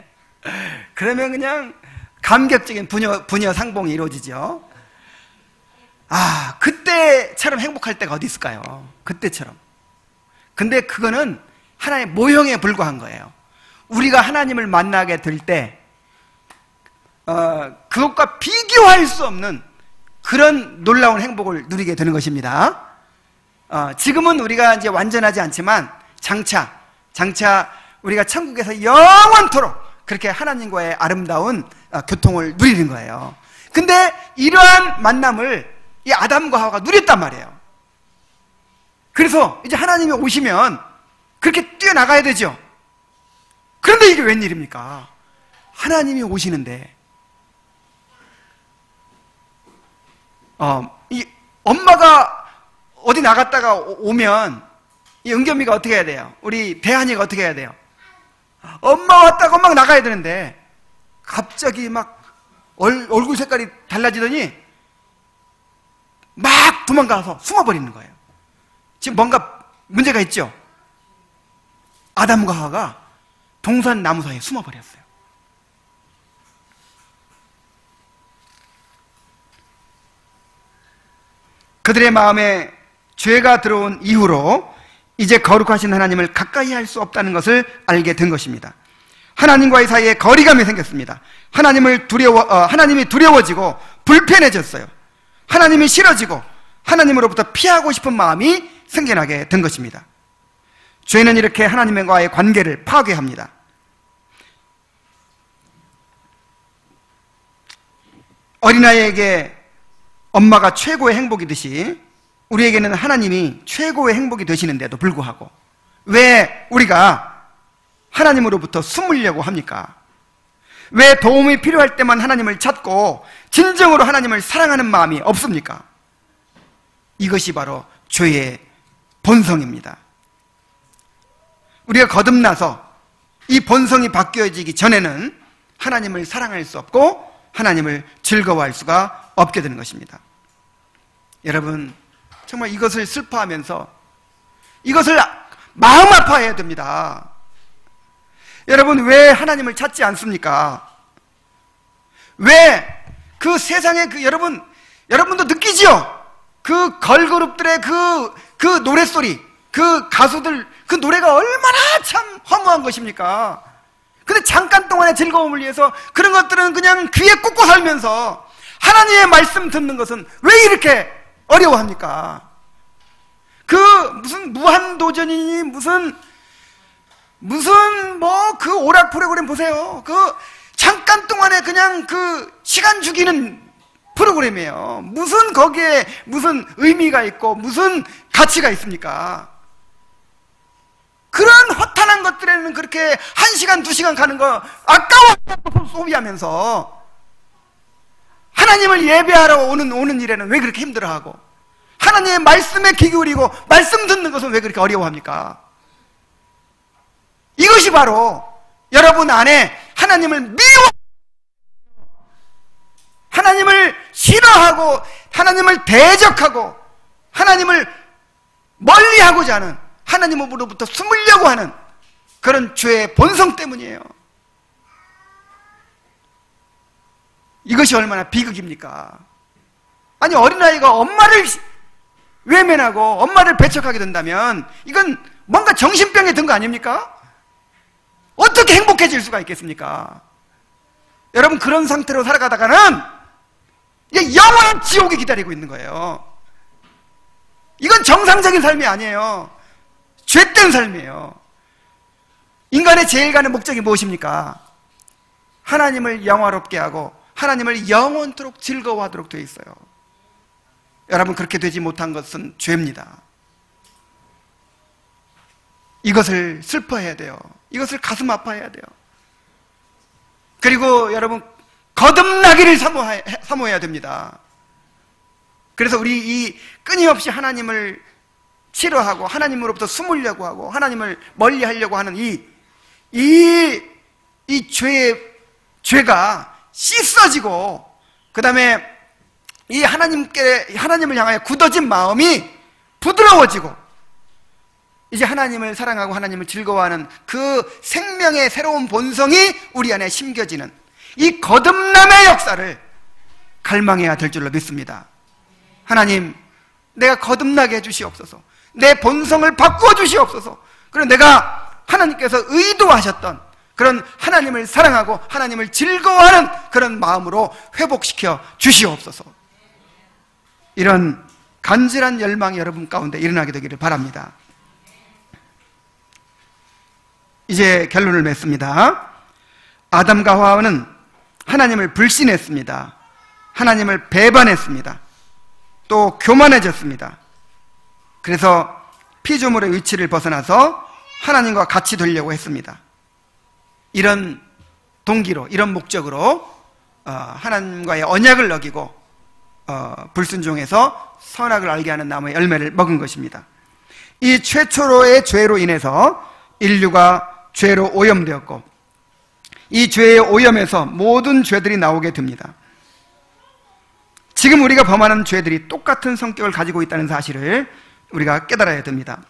그러면 그냥 감격적인 부녀 상봉이 이루어지죠. 아, 그때처럼 행복할 때가 어디 있을까요? 그때처럼. 근데 그거는 하나의 모형에 불과한 거예요. 우리가 하나님을 만나게 될 때 그것과 비교할 수 없는 그런 놀라운 행복을 누리게 되는 것입니다. 지금은 우리가 이제 완전하지 않지만 장차 우리가 천국에서 영원토록 그렇게 하나님과의 아름다운 교통을 누리는 거예요. 근데 이러한 만남을 이 아담과 하와가 누렸단 말이에요. 그래서 이제 하나님이 오시면 그렇게 뛰어나가야 되죠. 그런데 이게 웬일입니까? 하나님이 오시는데 이 엄마가 어디 나갔다가 오면 이 은겸이가 어떻게 해야 돼요? 우리 대한이가 어떻게 해야 돼요? 엄마 왔다가 엄마가 나가야 되는데 갑자기 막 얼굴 색깔이 달라지더니 막 도망가서 숨어버리는 거예요. 지금 뭔가 문제가 있죠? 아담과 하와가 동산 나무 사이에 숨어버렸어요. 그들의 마음에 죄가 들어온 이후로 이제 거룩하신 하나님을 가까이 할 수 없다는 것을 알게 된 것입니다. 하나님과의 사이에 거리감이 생겼습니다. 하나님이 두려워지고 불편해졌어요. 하나님이 싫어지고 하나님으로부터 피하고 싶은 마음이 생겨나게 된 것입니다. 죄는 이렇게 하나님과의 관계를 파괴합니다. 어린아이에게 엄마가 최고의 행복이듯이 우리에게는 하나님이 최고의 행복이 되시는데도 불구하고 왜 우리가 하나님으로부터 숨으려고 합니까? 왜 도움이 필요할 때만 하나님을 찾고 진정으로 하나님을 사랑하는 마음이 없습니까? 이것이 바로 죄의 본성입니다. 우리가 거듭나서 이 본성이 바뀌어지기 전에는 하나님을 사랑할 수 없고 하나님을 즐거워할 수가 없게 되는 것입니다. 여러분, 정말 이것을 슬퍼하면서 이것을 마음 아파해야 됩니다. 여러분, 왜 하나님을 찾지 않습니까? 왜 그 세상에 여러분도 느끼지요? 그 걸그룹들의 그 노랫소리, 그 가수들, 그 노래가 얼마나 참 허무한 것입니까? 근데 잠깐 동안의 즐거움을 위해서 그런 것들은 그냥 귀에 꽂고 살면서 하나님의 말씀 듣는 것은 왜 이렇게 어려워합니까? 그 무슨 무한도전이니 무슨 그 오락 프로그램 보세요. 그 잠깐 동안에 그냥 그 시간 죽이는 프로그램이에요. 무슨 거기에 무슨 의미가 있고 무슨 가치가 있습니까? 그런 허탄한 것들에는 그렇게 1시간, 2시간 가는 거 아까워 소비하면서 하나님을 예배하러 오는 일에는 왜 그렇게 힘들어하고 하나님의 말씀에 귀 기울이고 말씀 듣는 것은 왜 그렇게 어려워합니까? 이것이 바로 여러분 안에 하나님을 미워, 하나님을 싫어하고 하나님을 대적하고 하나님을 멀리하고자 하는, 하나님으로부터 숨으려고 하는 그런 죄의 본성 때문이에요. 이것이 얼마나 비극입니까? 아니, 어린아이가 엄마를 외면하고 엄마를 배척하게 된다면 이건 뭔가 정신병에 든 거 아닙니까? 어떻게 행복해질 수가 있겠습니까? 여러분, 그런 상태로 살아가다가는 이게 영원한 지옥이 기다리고 있는 거예요. 이건 정상적인 삶이 아니에요. 죄된 삶이에요. 인간의 제일 가는 목적이 무엇입니까? 하나님을 영화롭게 하고 하나님을 영원토록 즐거워하도록 되어 있어요. 여러분, 그렇게 되지 못한 것은 죄입니다. 이것을 슬퍼해야 돼요. 이것을 가슴 아파해야 돼요. 그리고 여러분, 거듭나기를 사모해야 됩니다. 그래서 우리 이 끊임없이 하나님을 싫어하고 하나님으로부터 숨으려고 하고 하나님을 멀리하려고 하는 이 죄의 죄가 씻어지고, 그 다음에 이 하나님을 향하여 굳어진 마음이 부드러워지고, 이제 하나님을 사랑하고 하나님을 즐거워하는 그 생명의 새로운 본성이 우리 안에 심겨지는 이 거듭남의 역사를 갈망해야 될 줄로 믿습니다. 하나님, 내가 거듭나게 해주시옵소서. 내 본성을 바꾸어 주시옵소서. 그리고 내가 하나님께서 의도하셨던 그런 하나님을 사랑하고 하나님을 즐거워하는 그런 마음으로 회복시켜 주시옵소서. 이런 간절한 열망이 여러분 가운데 일어나게 되기를 바랍니다. 이제 결론을 맺습니다. 아담과 하와는 하나님을 불신했습니다. 하나님을 배반했습니다. 또 교만해졌습니다. 그래서 피조물의 위치를 벗어나서 하나님과 같이 되려고 했습니다. 이런 동기로, 이런 목적으로 하나님과의 언약을 어기고 불순종해서 선악을 알게 하는 나무의 열매를 먹은 것입니다. 이 최초로의 죄로 인해서 인류가 죄로 오염되었고, 이 죄의 오염에서 모든 죄들이 나오게 됩니다. 지금 우리가 범하는 죄들이 똑같은 성격을 가지고 있다는 사실을 우리가 깨달아야 됩니다.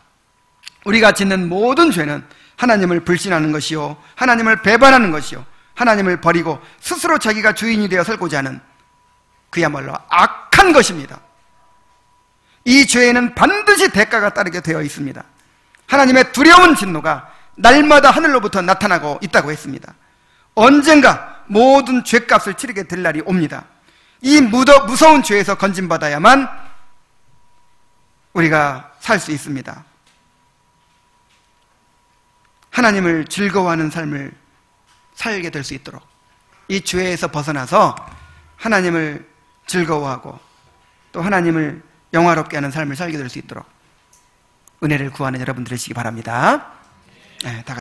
우리가 짓는 모든 죄는 하나님을 불신하는 것이요, 하나님을 배반하는 것이요, 하나님을 버리고 스스로 자기가 주인이 되어 살고자 하는 그야말로 악한 것입니다. 이 죄에는 반드시 대가가 따르게 되어 있습니다. 하나님의 두려운 진노가 날마다 하늘로부터 나타나고 있다고 했습니다. 언젠가 모든 죄값을 치르게 될 날이 옵니다. 이 무서운 죄에서 건진받아야만 우리가 살 수 있습니다. 하나님을 즐거워하는 삶을 살게 될 수 있도록, 이 죄에서 벗어나서 하나님을 즐거워하고 또 하나님을 영화롭게 하는 삶을 살게 될 수 있도록 은혜를 구하는 여러분 되시기 바랍니다. 네, 다 같이